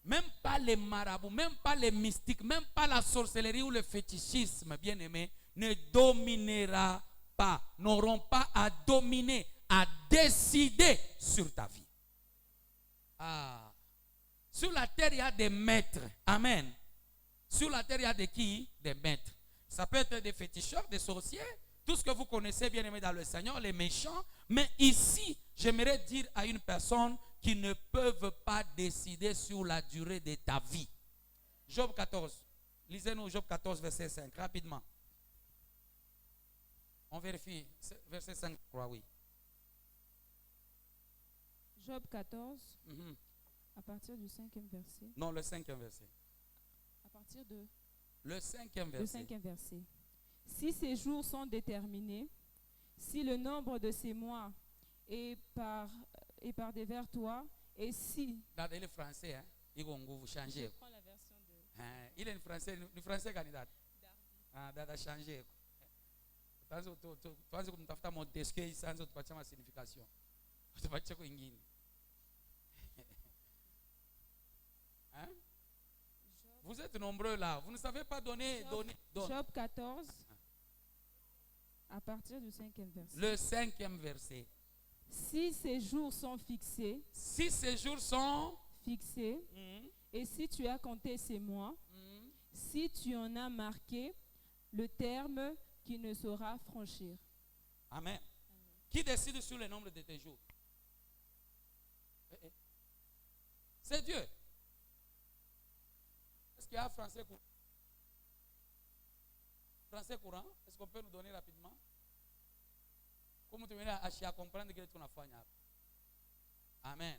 Même pas les marabouts, même pas les mystiques, même pas la sorcellerie ou le fétichisme, bien aimé, ne dominera pas, n'auront pas à dominer, à décider sur ta vie. Sur la terre, il y a des maîtres. Amen. Sur la terre, il y a des qui? Des maîtres. Ça peut être des féticheurs, des sorciers, tout ce que vous connaissez, bien aimé dans le Seigneur, les méchants. Mais ici, j'aimerais dire à une personne qui ne peuvent pas décider sur la durée de ta vie. Job 14. Lisez-nous Job 14, verset 5, rapidement. On vérifie. Verset 5, je crois, oui. Job 14, Mhm. à partir du 5e verset. Non, le 5e verset. À partir de Le 5e verset. le 5e verset. Si ces jours sont déterminés, si le nombre de ces mois est par devers toi, et si... Dada, il est français, hein? Il va vous Je changer. prends la version de... Il est français candidat. Dada changer. Tuanze kumtafuta Montesquieu isanze tupatie ma signification. Tupatie kwa ingine. Hein? Vous êtes nombreux là, vous ne savez pas donner. Job 14, à partir du 5e verset. Le 5e verset. Si ces jours sont fixés, Si ces jours sont et si tu as compté ces mois, si tu en as marqué le terme qui ne saura franchir. Amen. Qui décide sur le nombre de tes jours? C'est Dieu. Est-ce qu'il y a français courant? Français courant? Est-ce qu'on peut nous donner rapidement? Comment tu viens à comprendre que tu as fait? Amen.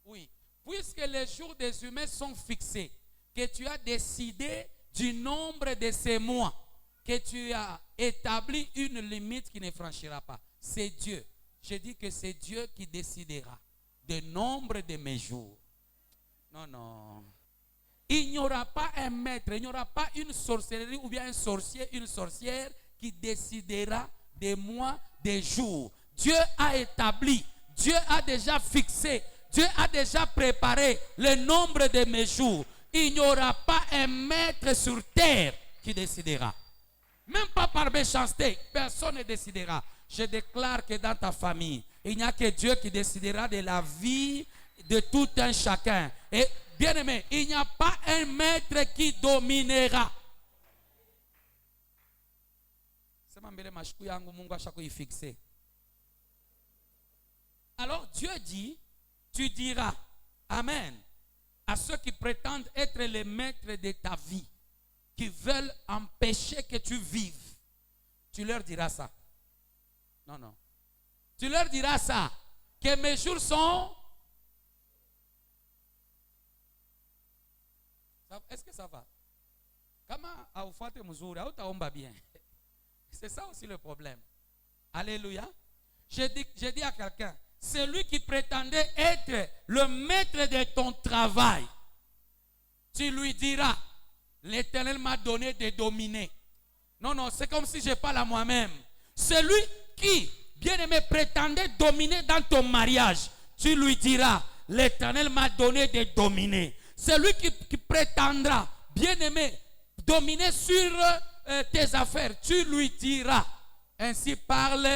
Oui. Puisque les jours des humains sont fixés, que tu as décidé du nombre de ces mois, que tu as établi une limite qui ne franchira pas. C'est Dieu. Je dis que c'est Dieu qui décidera du nombre de mes jours. Non, non. Il n'y aura pas un maître, il n'y aura pas une sorcellerie ou bien un sorcier, une sorcière qui décidera des mois, des jours. Dieu a établi, Dieu a déjà fixé, Dieu a déjà préparé le nombre de mes jours. Il n'y aura pas un maître sur terre qui décidera. Même pas par méchanceté, personne ne décidera. Je déclare que dans ta famille, il n'y a que Dieu qui décidera de la vie de tout un chacun. Et bien aimé, il n'y a pas un maître qui dominera. Alors Dieu dit, tu diras, amen, à ceux qui prétendent être les maîtres de ta vie, qui veulent empêcher que tu vives. Tu leur diras ça. Non, non. Tu leur diras ça, que mes jours sont... Est-ce que ça va? Comment aufate mzuri, hautaomba bien. C'est ça aussi le problème. Alléluia. Je dis à quelqu'un, celui qui prétendait être le maître de ton travail, tu lui diras, l'Éternel m'a donné de dominer. Non, non, c'est comme si je parle à moi-même. Celui qui, bien aimé, prétendait dominer dans ton mariage, tu lui diras, l'Éternel m'a donné de dominer. Celui qui prétendra bien-aimé, dominer sur tes affaires. Tu lui diras. Ainsi parle.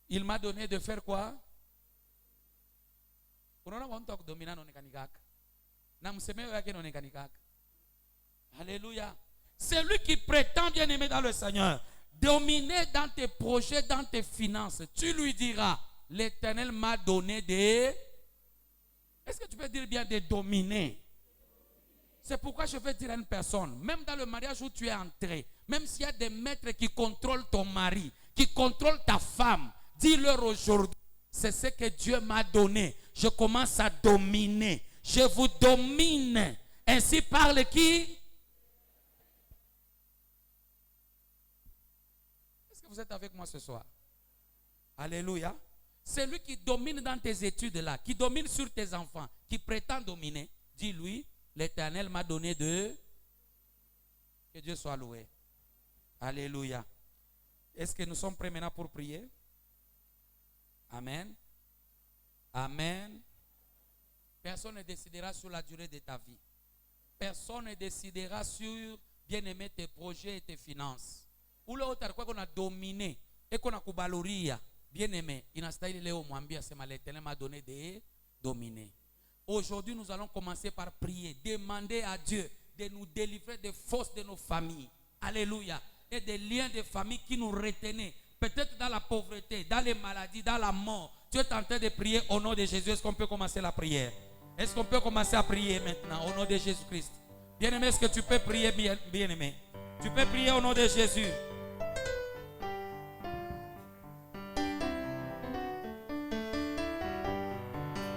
Il m'a donné de faire quoi? Alléluia. Celui qui prétend bien aimer dans le Seigneur, dominer dans tes projets, dans tes finances, tu lui diras, l'Éternel m'a donné des... Est-ce que tu peux dire bien de dominer? C'est pourquoi je veux dire à une personne, même dans le mariage où tu es entré, même s'il y a des maîtres qui contrôlent ton mari, qui contrôlent ta femme, dis-leur aujourd'hui, c'est ce que Dieu m'a donné. Je commence à dominer. Je vous domine. Ainsi parle qui? Est-ce que vous êtes avec moi ce soir? Alléluia. C'est lui qui domine dans tes études là, qui domine sur tes enfants, qui prétend dominer. Dis-lui, l'Éternel m'a donné de... Que Dieu soit loué. Alléluia. Est-ce que nous sommes prêts maintenant pour prier? Amen. Amen. Personne ne décidera sur la durée de ta vie. Personne ne décidera sur, bien aimer, tes projets et tes finances. Ou l'autre, quoi qu'on a dominé et qu'on a kubaloria, bien aimé, inastahili leo mwambia sema l'Éternel m'a donné de dominer. Aujourd'hui, nous allons commencer par prier, demander à Dieu de nous délivrer des forces de nos familles. Alléluia. Et des liens de famille qui nous retenaient. Peut-être dans la pauvreté, dans les maladies, dans la mort. Tu es en train de prier au nom de Jésus. Est-ce qu'on peut commencer la prière? Est-ce qu'on peut commencer à prier maintenant au nom de Jésus-Christ? Bien-aimé, est-ce que tu peux prier, bien-aimé? Tu peux prier au nom de Jésus.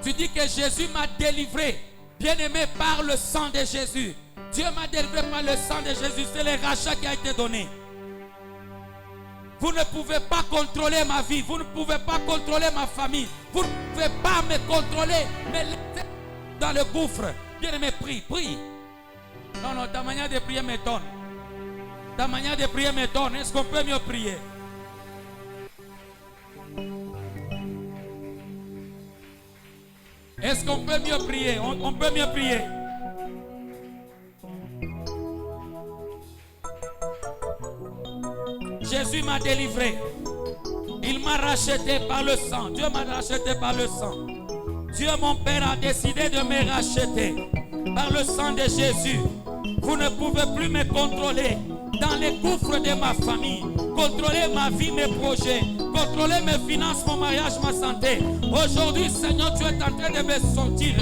Tu dis que Jésus m'a délivré, bien-aimé, par le sang de Jésus. Dieu m'a délivré par le sang de Jésus. C'est le rachat qui a été donné. Vous ne pouvez pas contrôler ma vie. Vous ne pouvez pas contrôler ma famille. Vous ne pouvez pas me contrôler. Mais laissez dans le gouffre. Bien-aimé, prie, prie. Non, ta manière de prier m'étonne. Ta manière de prier m'étonne. Est-ce qu'on peut mieux prier? Est-ce qu'on peut mieux prier? On peut mieux prier. Jésus m'a délivré. Il m'a racheté par le sang. Dieu m'a racheté par le sang. Dieu, mon Père, a décidé de me racheter par le sang de Jésus. Vous ne pouvez plus me contrôler dans les gouffres de ma famille. Contrôler ma vie, mes projets. Contrôler mes finances, mon mariage, ma santé. Aujourd'hui, Seigneur, tu es en train de me sortir.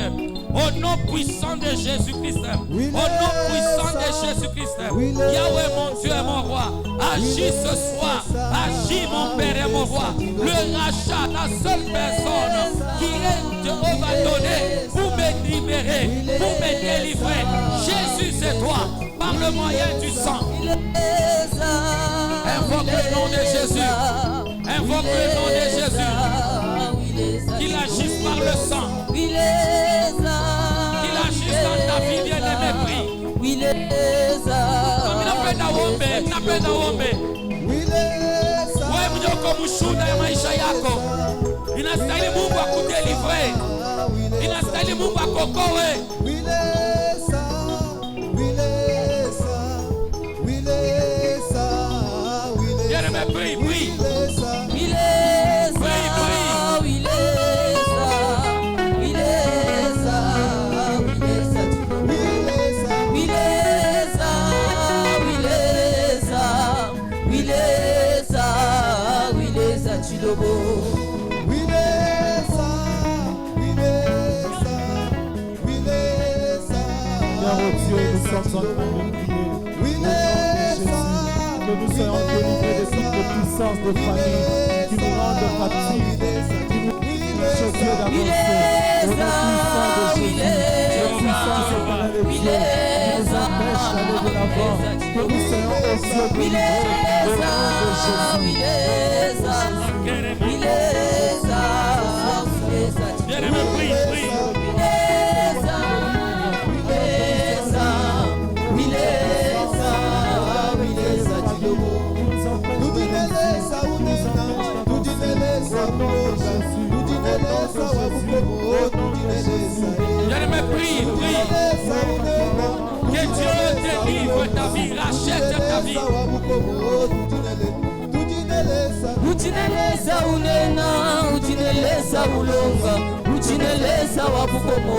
Au nom puissant de Jésus-Christ. Au nom puissant de Jésus-Christ. Yahweh, mon Dieu et mon roi. Agis ce soir. Agis, mon Père et mon roi. Le rachat, la seule personne qui est Jéhovah donné pour me libérer, pour me délivrer. Jésus, c'est toi. Par le moyen du sang. Invoque le nom de Jésus. Invoque le nom de Jésus. Qu'il agisse par le sang. Qu'il agisse dans ta vie, bien-aimé, prie. Napenda uombe. Wewe mjoko mshuhuda ya maisha yako. Inastahili Mungu akudelivre. Inastahili Mungu akokoe. Bien-aimé, prie, prie. Nous sommes en train de prier au nom de Jésus, que nous soyons délivrés de toutes les puissances de famille qui nous rendent captifs, qui nous empêchent Dieu d'avancer. Au nom puissant de Jésus, le puissance éternelle de Dieu qui nous empêche d'aller de l'avant, que nous soyons aussi délivrés au nom de Jésus. Bien-aimé, prie, prie. Bien-aimé, prie, prie. Jésus. Ujineleza unena, ujineleza ulonga, ujineleza wabukomo,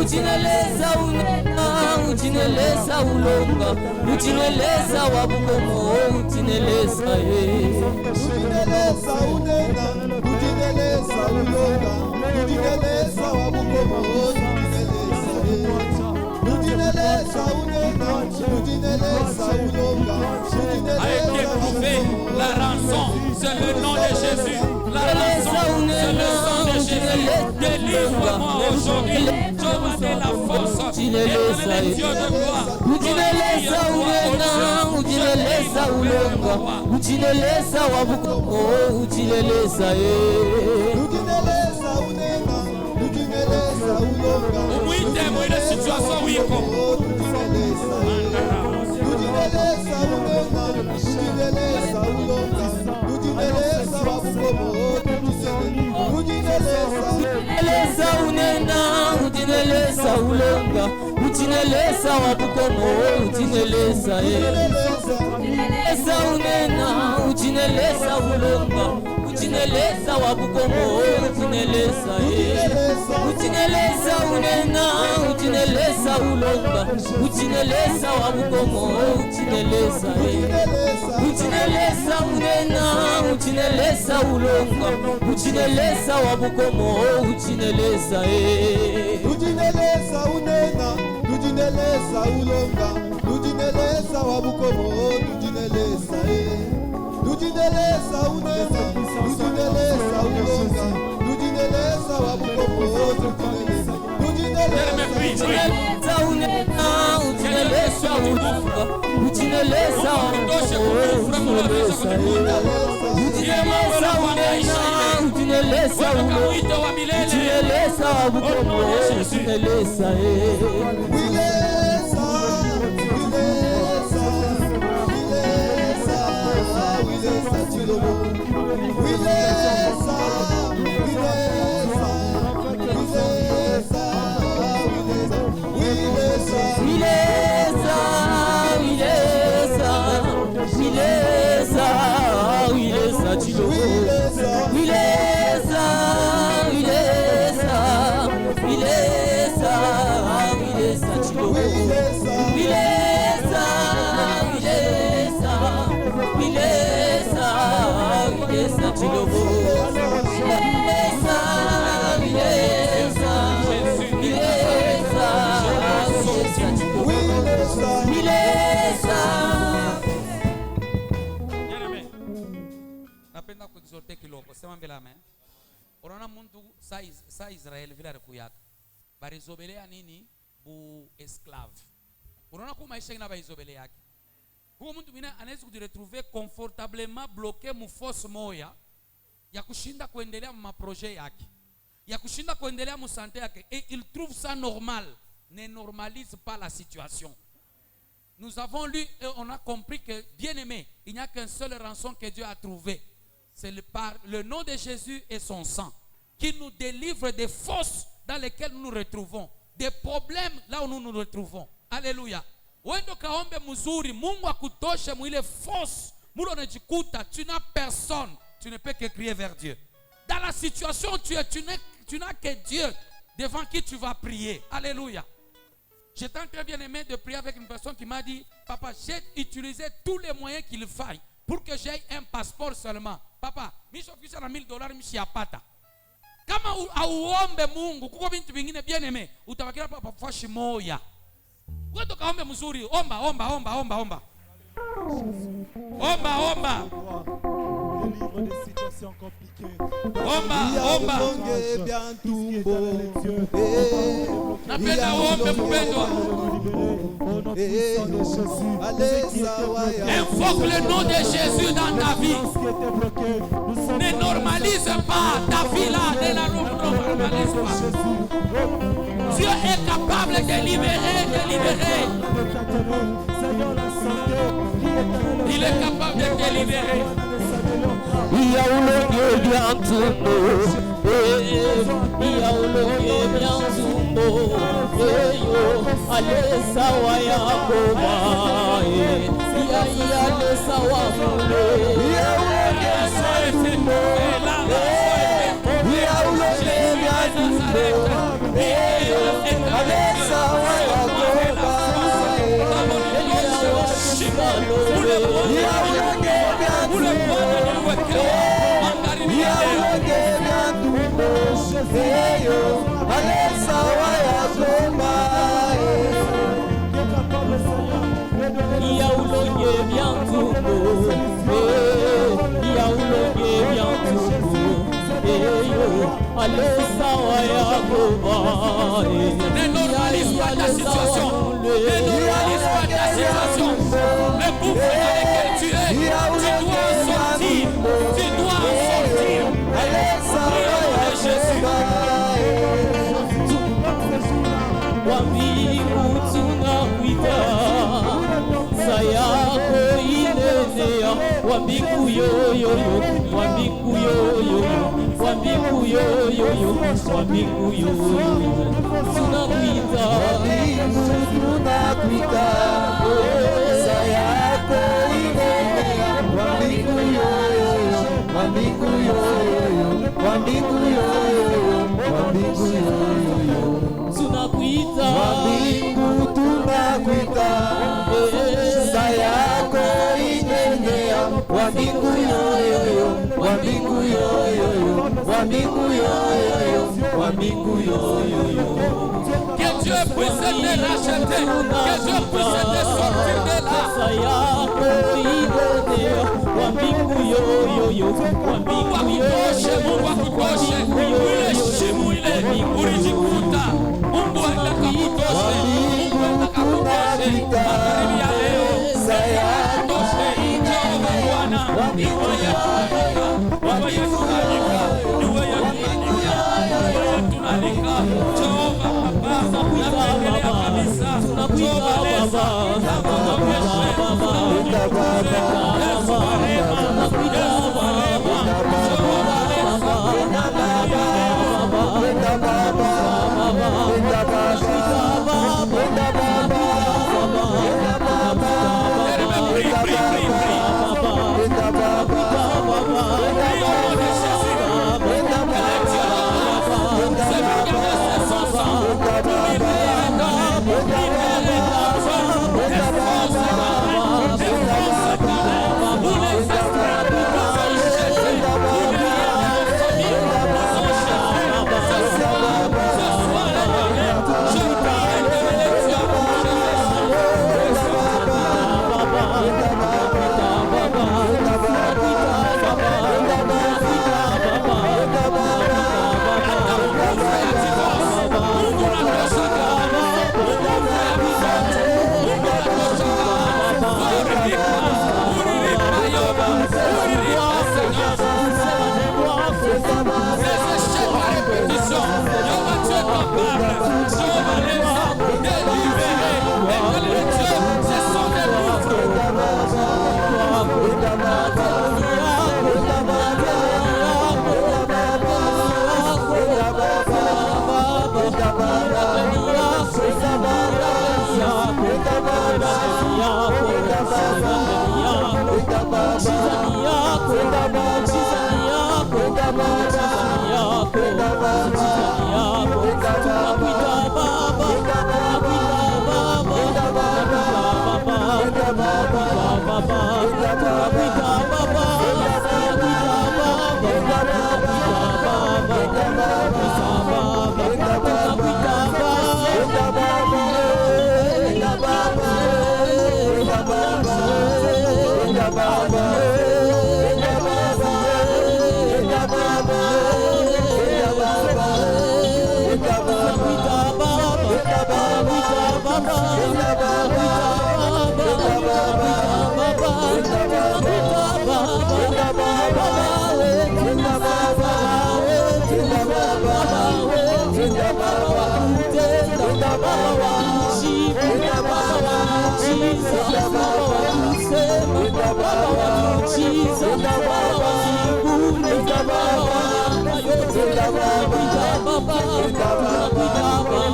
ujineleza unena, ujineleza ulonga, ujineleza wabukomo, ujineleza Ujineleza unena, ujineleza ulonga, ujineleza wabukomo, ujineleza unena, ujineleza ulonga, A été prouvé la rançon, c'est le nom de Jésus. La rançon, c'est le sang de Jésus. Délivre-moi aujourd'hui. Je donne la force. Éternel Dieu de gloire. Ujineleza unena, ujineleza ulonga, ujineleza wabukomo, ujineleza ujineleza unena, ujineleza ulonga, Umwite mwile situation wiko. ujineleza unena, ujineleza ulonga, ujineleza wabukomo, ujineleza unena, ujineleza ulonga, ujineleza wabukomo, ujineleza ujineleza unena, ujineleza ulonga, ujineleza wabukomo, ujineleza ujineleza unena, ujineleza ulonga, ujineleza wabukomo, ujineleza ujineleza unena, ujineleza ulonga, ujineleza wabukomo, ujineleza ujineleza unena, ujineleza ulonga, ujineleza wabukomo, ujineleza ujineleza unena, ujineleza ulonga, ujineleza wabukomo, ujineleza ujineleza unena, ujineleza ulonga, ujineleza wabukomo, ujineleza ujineleza unena, ujineleza ulonga, ujineleza wabukomo, ujineleza napenda kuexhorte kiloko sema mbele amen. Unaona muntu sa Israeli vile alikuyaka barizobelea nini bu esclave. Unaona kwa maisha ina baizobelea yake huo muntu mwingine anaweza kujiretrouver confortablement bloqué mu force moya ya kushinda kuendelea mu projet yake, ya kushinda kuendelea mu santé yake, et il trouve ça normal. Ne normalise pas la situation. Nous avons lu et on a compris que, bien aimé, il n'y a qu'un seul rançon que Dieu a trouvé. C'est par le nom de Jésus et son sang qui nous délivre des forces dans lesquelles nous nous retrouvons, des problèmes là où nous nous retrouvons. Alléluia. Wendo kaombe mzuri, Mungu akutoshe mwile force. Mungu unajikuta, tu n'as personne, tu ne peux que crier vers Dieu. Dans la situation où tu es, tu n'as que Dieu devant qui tu vas prier. Alléluia. J'étais très bien aimé de prier avec une personne qui m'a dit, papa, j'ai utilisé tous les moyens qu'il faille pour que j'aie un passeport seulement. Papa, misofisa na $1000 mishiyapata. Kama auombe Mungu, kuko bintu vingine bien aimé, utabakira papa fashi moya. Wewe kaombe mzuri, omba. Omba. Délivre des situations compliquées. Omba. Napenda ombe mpendwa. Invoque le nom de Jésus dans ta vie. Ne normalise pas ta vie là. Ne la normalise pas. Dieu est capable de libérer. Il est capable de te libérer. Yaulonge biantumo, yaulonge biantumo, ale sawa yako bae ya ale sawa mule ya ulenge tumbo ya ulenge ya tumbo ale sawa yako bae ya ulenge ya tumbo ya ulenge ya tumbo ale sawa yako bae ya ulonge biantuko ya ulonge biantuko ale sawa yako bae Ne normalise pas ta situation. Ne normalise pas ta situation. Le bouffon dans lequel tu es, tu dois en sortir. Tu dois en sortir. Prions de Jésus. Wambingu tunakuita sayako inenea wambingu yoyoyo wambingu yoyoyo wambingu yoyoyo wambingu yoyoyo tunakuita sayako inenea wambingu yoyoyo wambingu yoyoyo wambingu yoyoyo wambingu yoyoyo tunakuita wambingu tunakuita sayako inenea wambingu yoyoyo wambingu yoyoyo wambingu yoyoyo wambingu yoyoyo Que Dieu puisse te racheter. Que Dieu puisse te sortir de là. sayako inenea wambingu yoyoyo wambingu yoyoyo Mungu akutoshe. Uheshimu ile ulijikuta. Mungu atakakutoshe. Mungu atakakutoshe. Magharibi ya leo. Akutoshe. Jehova Bwana. Niwe yetunalika. Niwe yetunalika. Niwe yetunalika. Niwe yetunalika. Jehova Baba. Nakuendelea kabisa. Jehova Leza. Nakuonyeshe. Nakuonyeshe. Yesu wa rehema. Yesu wa rehema. Jehova Leza.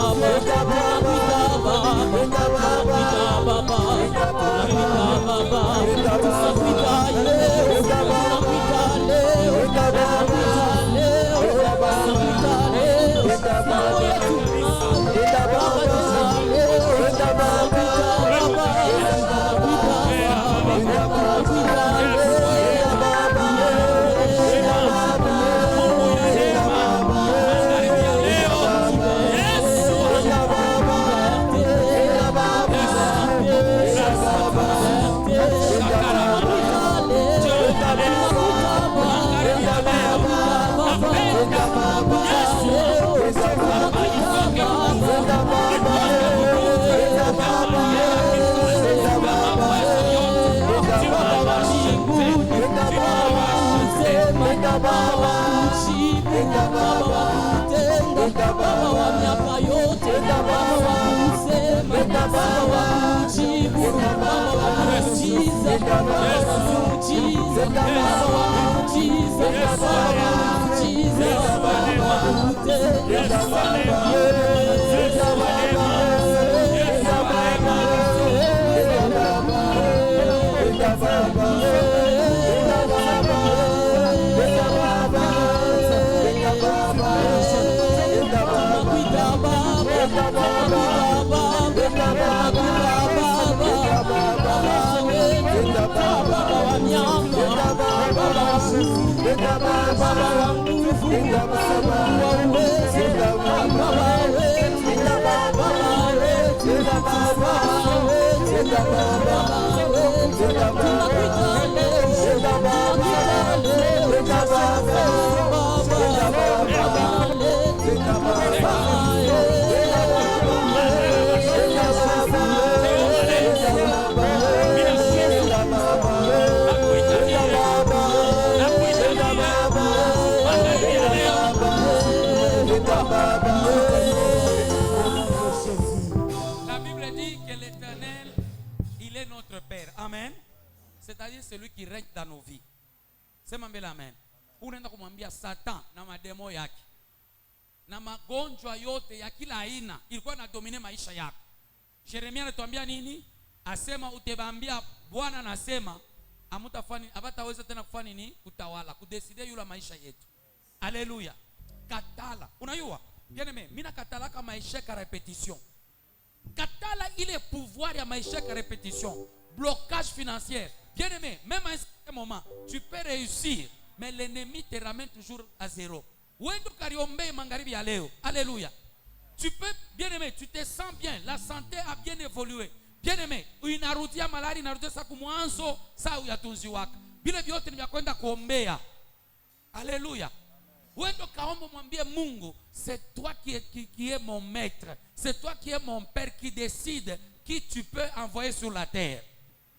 Baba La Bible dit que l'Éternel, il est notre Père. Amen. C'est-à-dire celui qui règne dans nos vies. C'est ma belle amen. Unaenda kumwambia Satan na mademo yake na magonjwa yote ya kila aina ilikuwa inadomine maisha yako. Yeremia anatuambia nini? Asema utebambia Bwana anasema abataweza tena kufanya nini? Kutawala, kudeside yule maisha yetu. Alléluia. Katala. Unajua? Bien aimé, mina katala kama échec à répétition. Katala il est pouvoir ya maisha à répétition. Blocage financier. Bien aimé, même à un certain moment, tu peux réussir, mais l'ennemi te ramène toujours à zéro. Wendo kariombe mangaribi ya leo. Alléluia. Tu peux, bien aimé, tu te sens bien, la santé a bien évolué. Bien aimé, unarudia malari narudia sa kumwanzo sa uyatunzi wako. Bile vyote ni vya kwenda kuombea. Alléluia. Wendo kaomba mwambie Mungu, c'est toi qui est mon maître. C'est toi qui es mon père qui décide qui tu peux envoyer sur la terre.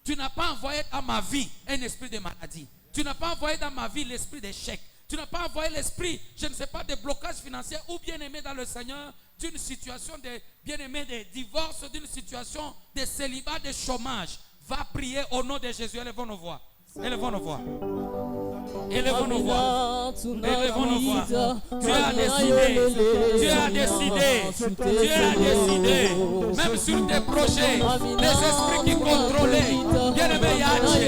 Tu n'as pas envoyé dans ma vie un esprit de maladie. Tu n'as pas envoyé dans ma vie l'esprit d'échec. Tu n'as pas envoyé l'esprit, je ne sais pas, de blocage financier ou bien-aimé dans le Seigneur, d'une situation de bien-aimé de divorce, d'une situation de célibat, de chômage. Va prier au nom de Jésus. Élevons nos voix. Élevons nos voix. Élevons nos voix. Élevons nos voix. Tu as décidé. Tu as décidé. Tu as décidé. Même sur tes projets, les esprits qui contrôlaient. Bien-aimé, Yache.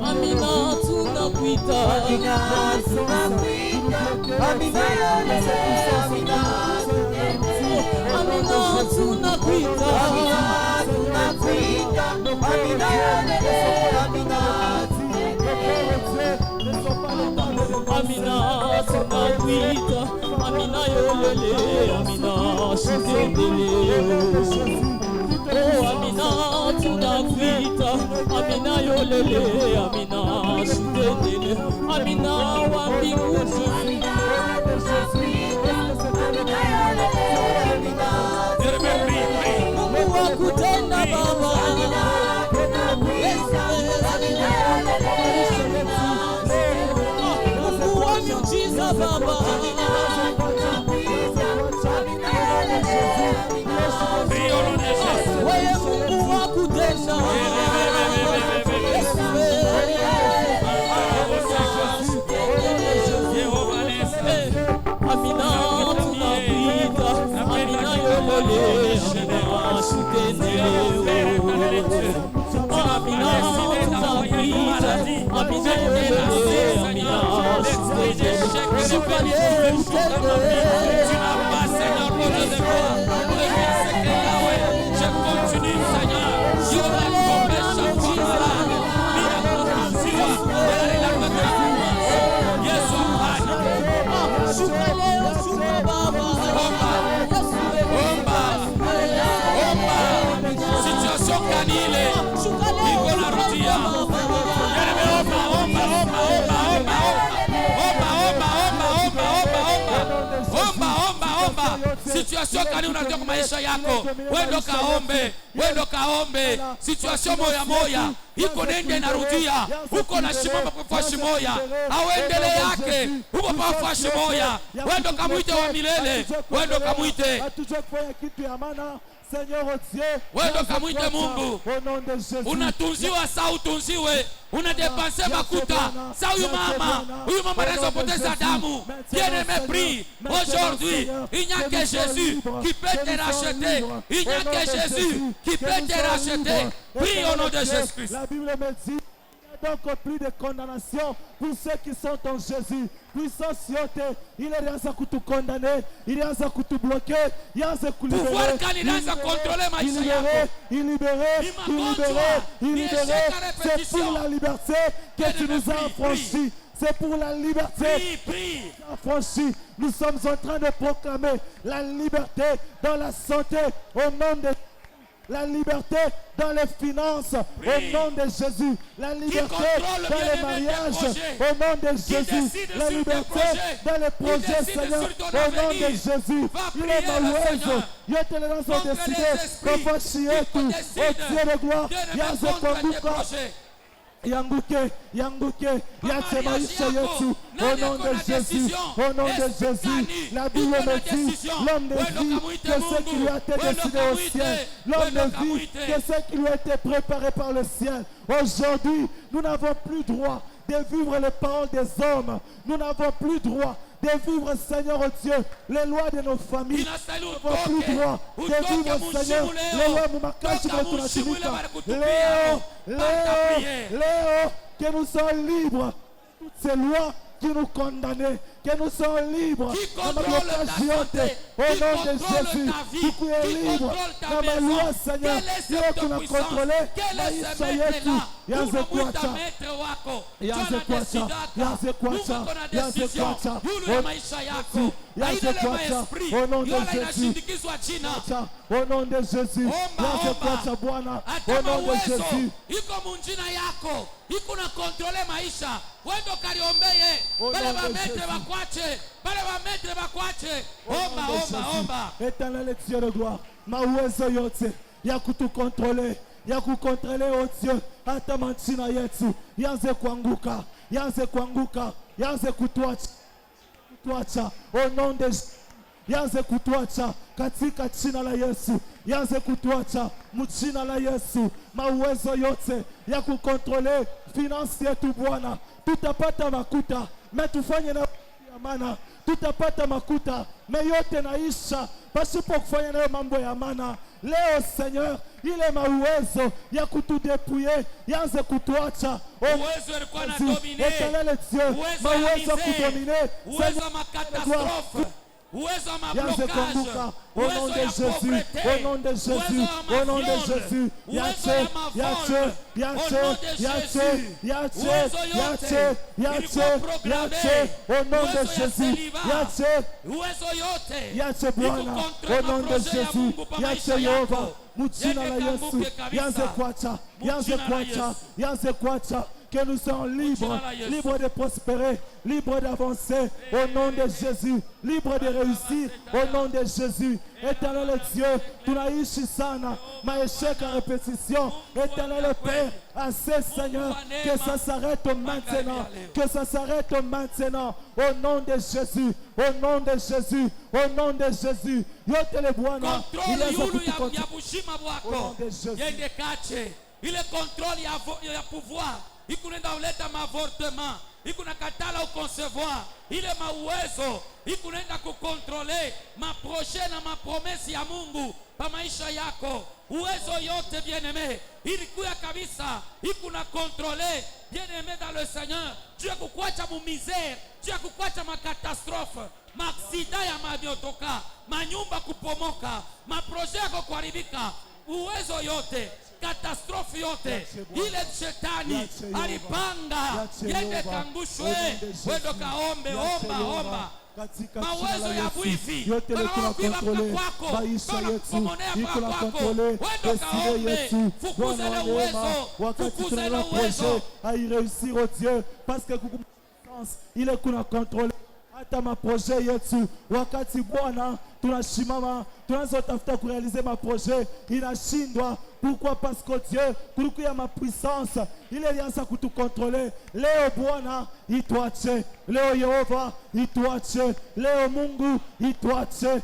Amina tunakuita, Amina yolele, Amina shitendele. Oh Amina tunakuita, Amina yolele, Amina shitendele. Amina wa mbinguni, Mungu wa kutenda Baba, Mungu wa miujiza Baba, wewe Mungu wa kutenda Amina tunakuita, Amina yolele, Amina shitendele. Amina tunakuita, Amina yolele, Amina shitendele. Tu n'as pas, Seigneur, mon Dieu de gloire. Je continue, Seigneur. Je vais tomber chaque fois malade. Situation canile. Ikola rutia. Situation kani unatoka kwa maisha yako. Wewe ndo kaombe. wendo kaombe situation moya moya iko nende narudia uko na shimama kwa fashi moya awendele yake uko pa fashi moya wendo kamuite wa milele wendo kamuite Hatujue kufanya kitu ya maana. Seigneur Dieu, wendo kamuite Mungu. au nom de Jésus. Unatunziwa saa utunziwe, unadepanse makuta saa huyu mama anaweza poteza damu. Bien-aimé, prie aujourd'hui, il n'y a que Jésus qui peut te racheter, il n'y a que Jésus qui peut te racheter. Prie au nom de Jésus-Christ. La Bible me dit, il n'y a donc plus de condamnation pour ceux qui sont en Jésus. Puissance yote, il est rien à te condamner, il est rien à te bloquer, il est rien à te libérer. Pouvoir candidat à contrôler maisha yako. Il libérer. C'est pour la liberté que tu nous as affranchis. C'est pour la liberté. Prie. Affranchis. Nous sommes en train de proclamer la liberté dans la santé au nom de la liberté dans les finances au nom de Jésus, la liberté dans les mariages au nom de Jésus, la liberté dans les projets, Seigneur, au nom de Jésus. Il est malheureux, il est les gens ont décidé qu'on va chier tout, au Dieu de gloire, Yanguke, Yache maisha yetu, au nom de Jésus, au nom de Jésus. La Bible me dit, l'homme de vie, que ce qui lui a été décidé au ciel, l'homme de vie, que ce qui lui a été préparé par le ciel. Aujourd'hui, nous n'avons plus droit de vivre les paroles des hommes. Nous n'avons plus droit de vivre, Seigneur Dieu, les lois de nos familles. Nous n'avons plus droit de vivre, Seigneur, les lois de Makashi de Tunatimika. Léo, que nous sommes libres. Toutes ces lois qui nous condamnaient, que nous sommes libres. Au nom de Jésus, tu es libre. Dans ma loi, Seigneur, tu es qu'on a contrôlé. Maisha yetu, yaze kuacha. Au nom de Jésus. Au nom de Jésus. Yaze kuacha Bwana. Au nom de Jésus. Iko munjina yako, iko na kontrole maisha. Wendo kaliombeye, bale ba metre bakwache. Omba. Éternel Dieu de gloire, ma uwezo yote ya kutukontrole, ya kukontrole o Dieu, hata manchina yetu yanze kuanguka, yanze kutuacha au nom de yanze kutuacha katika jina la Yesu, yanze kutuacha mjina la Yesu. Mauwezo yote ya kukontrole finance yetu Bwana, tutapata makuta, tufanye na maana, tutapata makuta, yote naisha pasipo kufanya nayo mambo ya maana. Leo Seigneur, ile mauwezo ya kutudepouiller yanze kutuacha. Uwezo alikuwa na domine, mauwezo ya kudomine, uwezo wa makatastrofe, uwezo wa mablokage, au nom de Jésus, au nom de Jésus, au nom de Jésus. Yache, au nom de Jésus. Yache Bwana, au nom de Jésus. Yache Yehova, mjina la Yesu. Yanze kuacha. Que nous sommes libres, libres de prospérer, libres d'avancer au nom de Jésus, libres de réussir au nom de Jésus. Éternel Dieu, tunaishi sana maéchec à répétition. Éternel Père, assez Seigneur, que ça s'arrête maintenant, que ça s'arrête maintenant au nom de Jésus, au nom de Jésus, au nom de Jésus. Yote le Bwana, il est il est contrôle, il y a pouvoir. Ikunenda uleta mavortement, ikuna katala ukoncevoir, ile mauwezo, ikunenda kukontrole maprojet na mapromesi ya Mungu pa maisha yako. Uwezo yote bien-aimé, ilikuya kabisa, ikuna kontrole bien-aimé dans le Seigneur. Dieu kukwacha mu misère, Dieu kukwacha makatastrophe, maaksida ya mabiotoka, manyumba kupomoka, maprojet yako kuharibika. Uwezo yote, katastrofi yote, ile shetani alipanga yende kangushwe, wendo kaombe, omba. Mawezo ya wifi, wanaokuiba kwako, wanakupomonea kwako, wendo kaombe, fukuze le uwezo. À y réussir au Dieu, parce que il est qu'on a contrôlé. hata maproje yetu. Wakati Bwana tunashimama, tunazotafuta kurealize maproje inashindwa. Pourquoi? Parce que Dieu kulikuwa ma puissance ile ilianza kutukontrole. Leo Bwana ituache, leo Yehova ituache, leo Mungu ituache.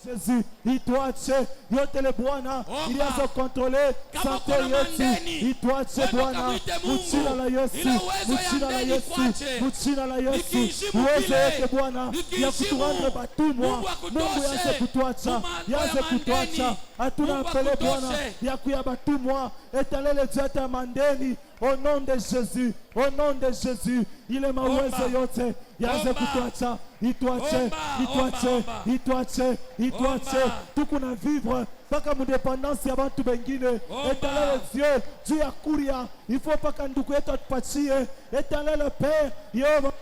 Jésus, ituache yote le Bwana ilianza kontrole sante yetu. Ituache Bwana, mchina la Yesu, mchina la Yesu, mchina la Yesu. Uwezo yote Bwana ya kutuandre batumwa. Mungu yaze kutuacha, yaze kutuacha. Hatuna apele Bwana ya kuya batumwa. Etalele diata mandeni. Au nom de Jésus, au nom de Jésus, il est ma uwezo yote yaze kutuacha. Ituache, ituache, ituache, ituache. Tukuna vivre paka mudependance ya bantu bengine. Etalele Dieu, Dieu ya kuria. Il faut paka ndugu yetu atupatie. Etalele Père, Yehova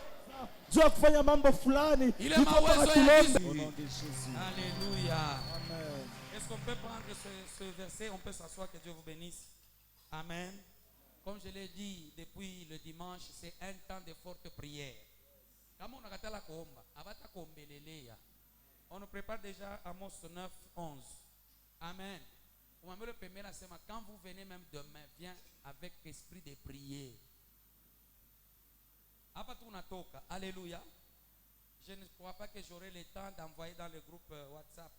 Dieu kufanya mambo fulani. Il est ma uwezo ya Yesu. Au nom de Jésus. Alléluia. Amen. Est-ce qu'on peut prendre ce verset? On peut s'asseoir, que Dieu vous bénisse. Amen. Comme je l'ai dit depuis le dimanche, c'est un temps de forte prière. On nous prépare déjà Amos 9, 11. Amen. Quand vous venez même demain, viens avec esprit de prière. Alléluia. Je ne crois pas que j'aurai le temps d'envoyer dans le groupe WhatsApp.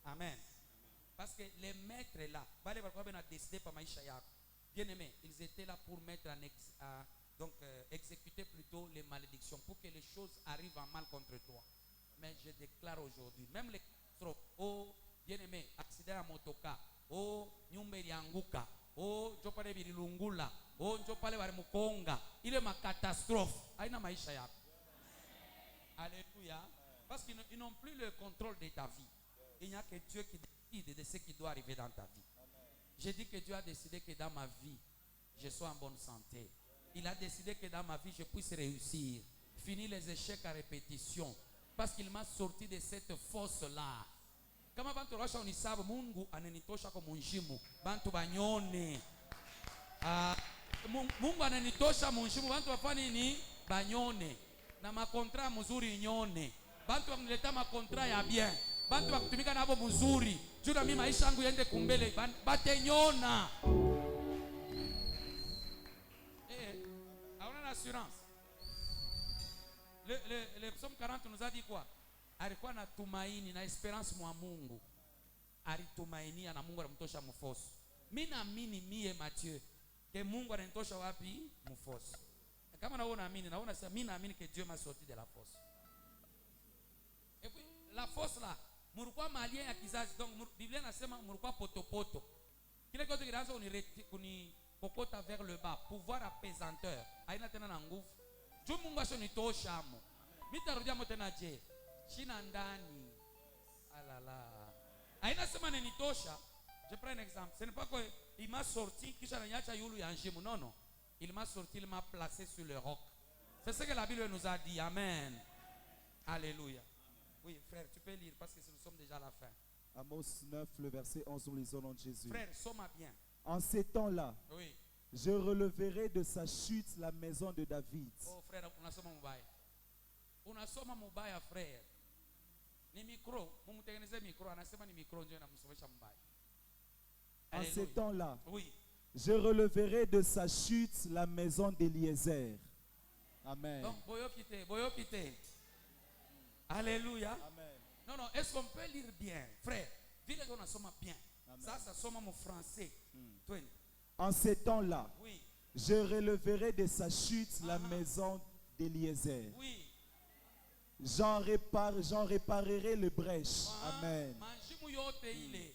Amen. Parce que les maîtres là, bien aimé, ils étaient là pour mettre exécuter plutôt les malédictions, pour que les choses arrivent en mal contre toi. Mais je déclare aujourd'hui, même les catastrophes, oh bien aimé, accident à motoka, oh nyumberi anguka, oh jopale bilungula, oh jopale bari mukonga, il est ma catastrophe. Aina maisha yako. Alléluia. Parce qu'ils n'ont plus le contrôle de ta vie. Il n'y a que Dieu qui décide de ce qui doit arriver dans ta vie. J'ai dit que Dieu a décidé que dans ma vie, je sois en bonne santé. Il a décidé que dans ma vie, je puisse réussir. Finir les échecs à répétition. Parce qu'il m'a sorti de cette fosse-là. Kama bantu rasha unisabu Mungu ananitosha kwa munjimu. Bantu banyone. Mungu ananitosha munjimu. Bantu wafani ni banyone. Na makontra mzuri nyone. Bantu wanileta makontra ya bien. Bantu wakutumika na hapo mzuri. Juna mimi maisha yangu yende kumbele. Batenyona. Aona l'assurance. Le psaume 40 nous a dit quoi? Alikuwa na tumaini na esperance mwa Mungu. Alitumainia na Mungu anamtosha mfosi. Mimi naamini mie Mathieu que Mungu ananitosha wapi? Mfosi. Kama naona naamini, naona sasa mimi naamini que Dieu m'a sorti de la fosse. Et puis la fosse là, mulikuwa malien ya kizazi. Donc Biblia inasema mulikuwa potopoto. Kile kitu kinaanza kunikokota vers le bas, pouvoir apaisanteur. Haina tena na nguvu. Juu Mungu ashonitosha amo. Mimi tarudia tena je. China ndani. Alala. Haina sema nenitosha. Je prends un exemple. Ce n'est pas qu'il m'a sorti kisha naniacha yulu ya njimu. Non non. Il m'a sorti, il m'a placé sur le roc. C'est ce que la Bible nous a dit. Amen. Alléluia. Oui, frère, tu peux lire parce que nous sommes déjà à la fin. Amos 9, le verset 11, nous lisons au nom de Jésus. Frère, somme bien. En ces temps-là, oui, je releverai de sa chute la maison de David. Oh frère, unasoma mubaya. Unasoma mubaya frère. Ni micro, mumutengeneze micro, anasema ni micro ndio inamsomesha mubaya. En ces temps-là, oui, je releverai de sa chute la maison d'Eliezer. Amen. Donc boyo kite. Alléluia. Amen. Non, est-ce qu'on peut lire bien, frère? Vile qu'on asoma bien. Amen. Ça soma mon français. En ces temps-là, oui, je releverai de sa chute la maison d'Eliezer. oui. J'en réparerai les brèches. Amen. Manjimu yote ile.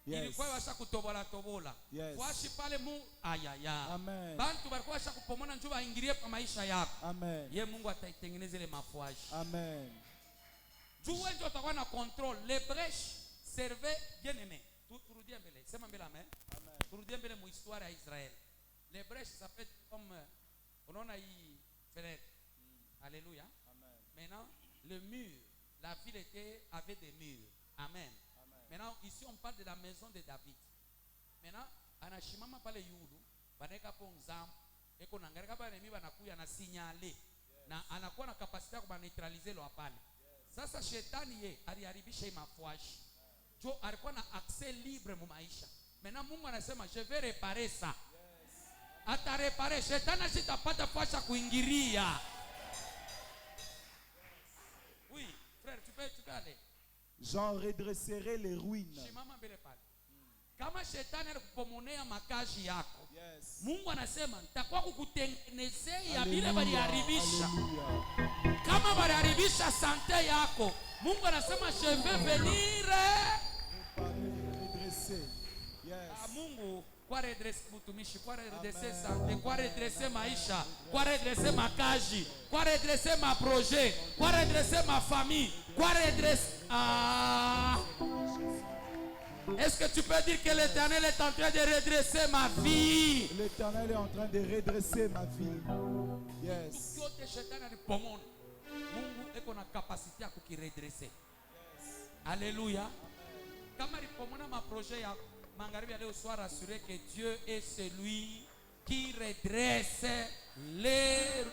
Yes. Ilikuwa washa kutobola. Yes. Washi pale mu ayaya. Amen. Bantu walikuwa washa kupomona njoo waingilie kwa maisha yako. Amen. Ye Mungu ataitengeneza ile mafuaji. Amen. Juu wewe ndio utakuwa na control. Les brèches servaient bien aimé. Turudie mbele. Sema mbele amen. Amen. Turudie mbele mu histoire ya Israël. Les brèches ça fait comme unaona hii fenêtre. Alléluia. Amen. Maintenant le mur, la ville avait des murs. Amen. Maintenant, ici, on parle de la maison de David. Maintenant, anashimama pale yulu, baneka po nzamu, eko na ngarika bana mimi banakuya na signale na anakuwa na kapasite ya kubaneutralize lo pale. Sasa shetani ye aliharibisha hii mafuashi. Jo alikuwa na accès libre mu maisha. Maintenant Mungu anasema je vais réparer ça. Ata réparer, shetani asitapata fasha kuingilia. Oui, frère, tu peux aller. J'en redresserai les ruines. Shimama mbele pale. Kama shetani alikupomonea makazi yako, Yes. Mungu anasema nitakuwa kukutengenezea vile Alléluia, baliharibisha. alléluia. Kama baliharibisha sante yako, Mungu anasema je vais venir. Redresser. Yes. Mungu kwa redresse mtumishi, kwa redresse sante, kwa redresse maisha, kwa redresse makazi, kwa redresse ma projet, kwa redresse ma famille, kwa redresse Est-ce que tu peux dire que l'Éternel est en train de redresser ma vie? L'Éternel est en train de redresser ma vie. Yes. Yote shetani alipomona, Mungu eko na kapasite ya kukiredresse. Alléluia. Kama alipomona ma projet ya magharibi leo, sois rassuré que Dieu est celui qui redresse les.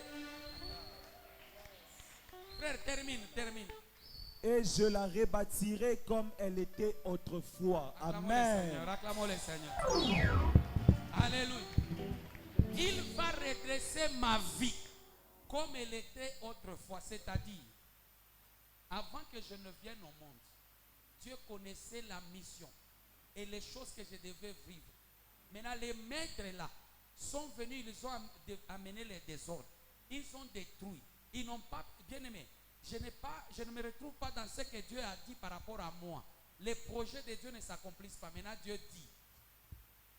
Frère, termine. Et je la rebâtirai comme elle était autrefois. Amen. Acclamons le Seigneur. Alléluia. Il va redresser ma vie comme elle était autrefois. C'est-à-dire, avant que je ne vienne au monde, Dieu connaissait la mission et les choses que je devais vivre. Maintenant, les maîtres là sont venus, ils ont amené les désordres. Ils ont détruit. Ils n'ont pas, bien aimé, je ne me retrouve pas dans ce que Dieu a dit par rapport à moi. Les projets de Dieu ne s'accomplissent pas. Maintenant, Dieu dit,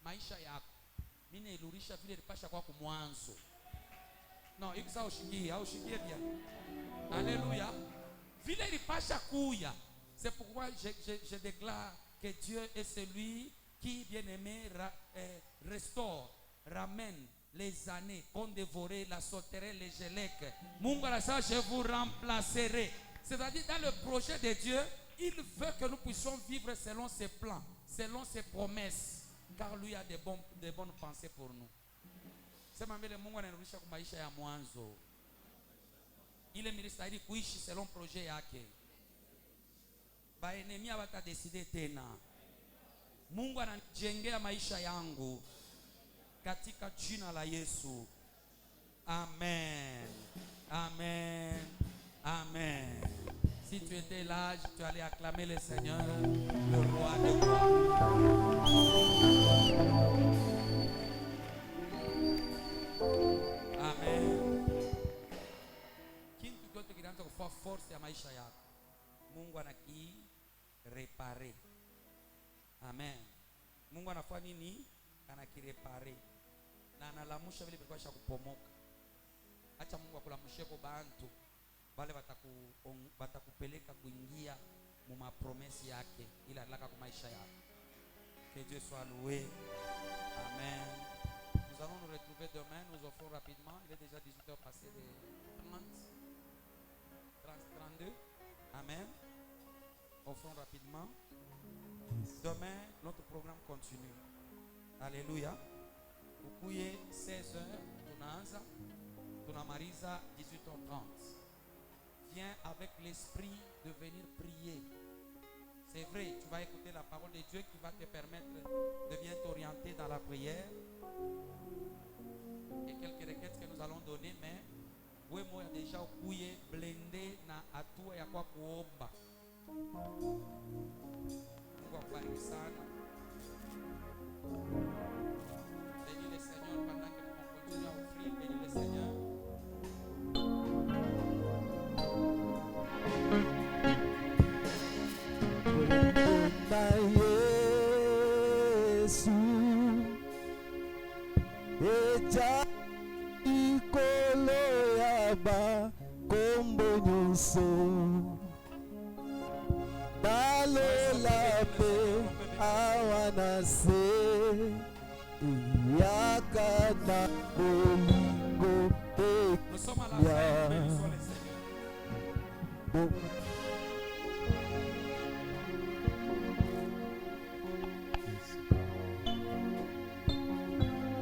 maisha yako, mine ilurisha vile ilipasha kwa kumwanzo. Non, ikisa ushikie bien. Alléluia. Vile ilipasha kuya. C'est pourquoi je déclare que Dieu est celui qui, bien-aimé, restaure, ramène les années qu'on dévorait, la sauterelle, les gélèques. Mungu anasema, je vous remplacerai. C'est-à-dire, dans le projet de Dieu, il veut que nous puissions vivre selon ses plans, selon ses promesses, car lui a des bonnes pensées pour nous. Sema mbele, Mungu anarudisha kwa maisha ya mwanzo. Ile milistahili kuishi selon projet yake. Baenemi hawatadeside tena. Mungu anajengea maisha yangu katika jina la Yesu. Amen. Amen. Amen. Si tu étais là, tu allais acclamer le Seigneur, le roi des rois. Amen. Kitu chote kinaanza kufa force ya maisha yako, Mungu anakirepare. Amen. Mungu anafanya nini? Anakirepare. Na analamusha vile vilikuwa shakupomoka. Acha Mungu akulamushie kwa bantu wale watakupeleka kuingia mu mapromesi yake ila alaka kwa maisha yako. Que Dieu soit loué. Amen. Nous allons nous retrouver demain. Nous offrons rapidement. Il est déjà 18h passé de 32. Amen. Offrons rapidement. Demain, notre programme continue. Alléluia. Ukuye 16h, tunaanza, tunamaliza 18h30. Viens avec l'esprit de venir prier. C'est vrai, tu vas écouter la parole de Dieu qui va te permettre de bien t'orienter dans la prière. Et quelques requêtes que nous allons donner, mais oui, moi déjà ukuye blendé na atua ya kwa kuomba. Mungu akubariki sana. Bénis le Seigneur pendant que nous continuons à offrir. Bénis le Seigneur. Yesu eja ikolo yaba kombo nyonso balola pe awana se yaka na bolingo pe Nous sommes à la fin. Bénissons le Seigneur.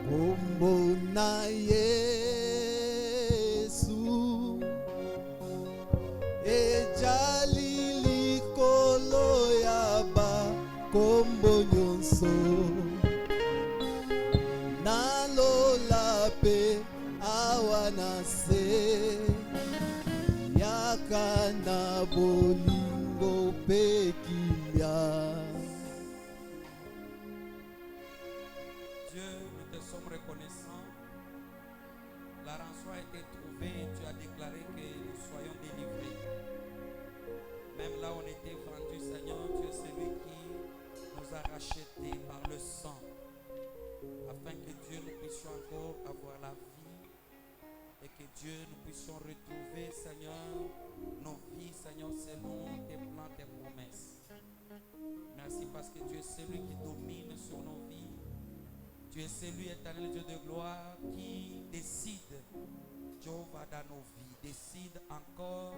kombo na ye se yaka na bolingo mpe kimia. Dieu, nous te sommes reconnaissants. La rançon a été trouvée. Tu as déclaré que nous soyons délivrés. Même là où on était vendus, Seigneur, tu es celui qui nous a rachetés par le sang, afin que Dieu, nous puissions encore avoir la vie et que Dieu, nous puissions retrouver, Seigneur, nos vies, Seigneur, selon tes plans, tes promesses. Merci parce que tu es celui qui domine sur nos vies. Tu es celui, éternel Dieu de gloire, qui décide, Jéhovah, dans nos vies. Décide encore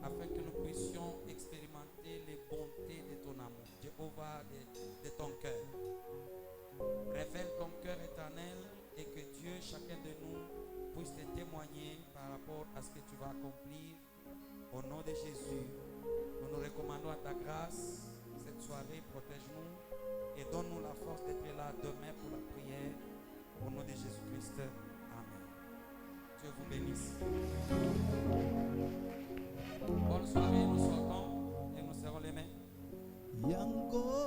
afin que nous puissions expérimenter les bontés de ton amour, Jéhovah, de ton cœur. Révèle ton cœur éternel et que Dieu, chacun de nous, puisse te témoigner par rapport à ce que tu vas accomplir. Au nom de Jésus, nous nous recommandons à ta grâce cette soirée. Protège-nous et donne-nous la force d'être là demain pour la prière. Au nom de Jésus-Christ.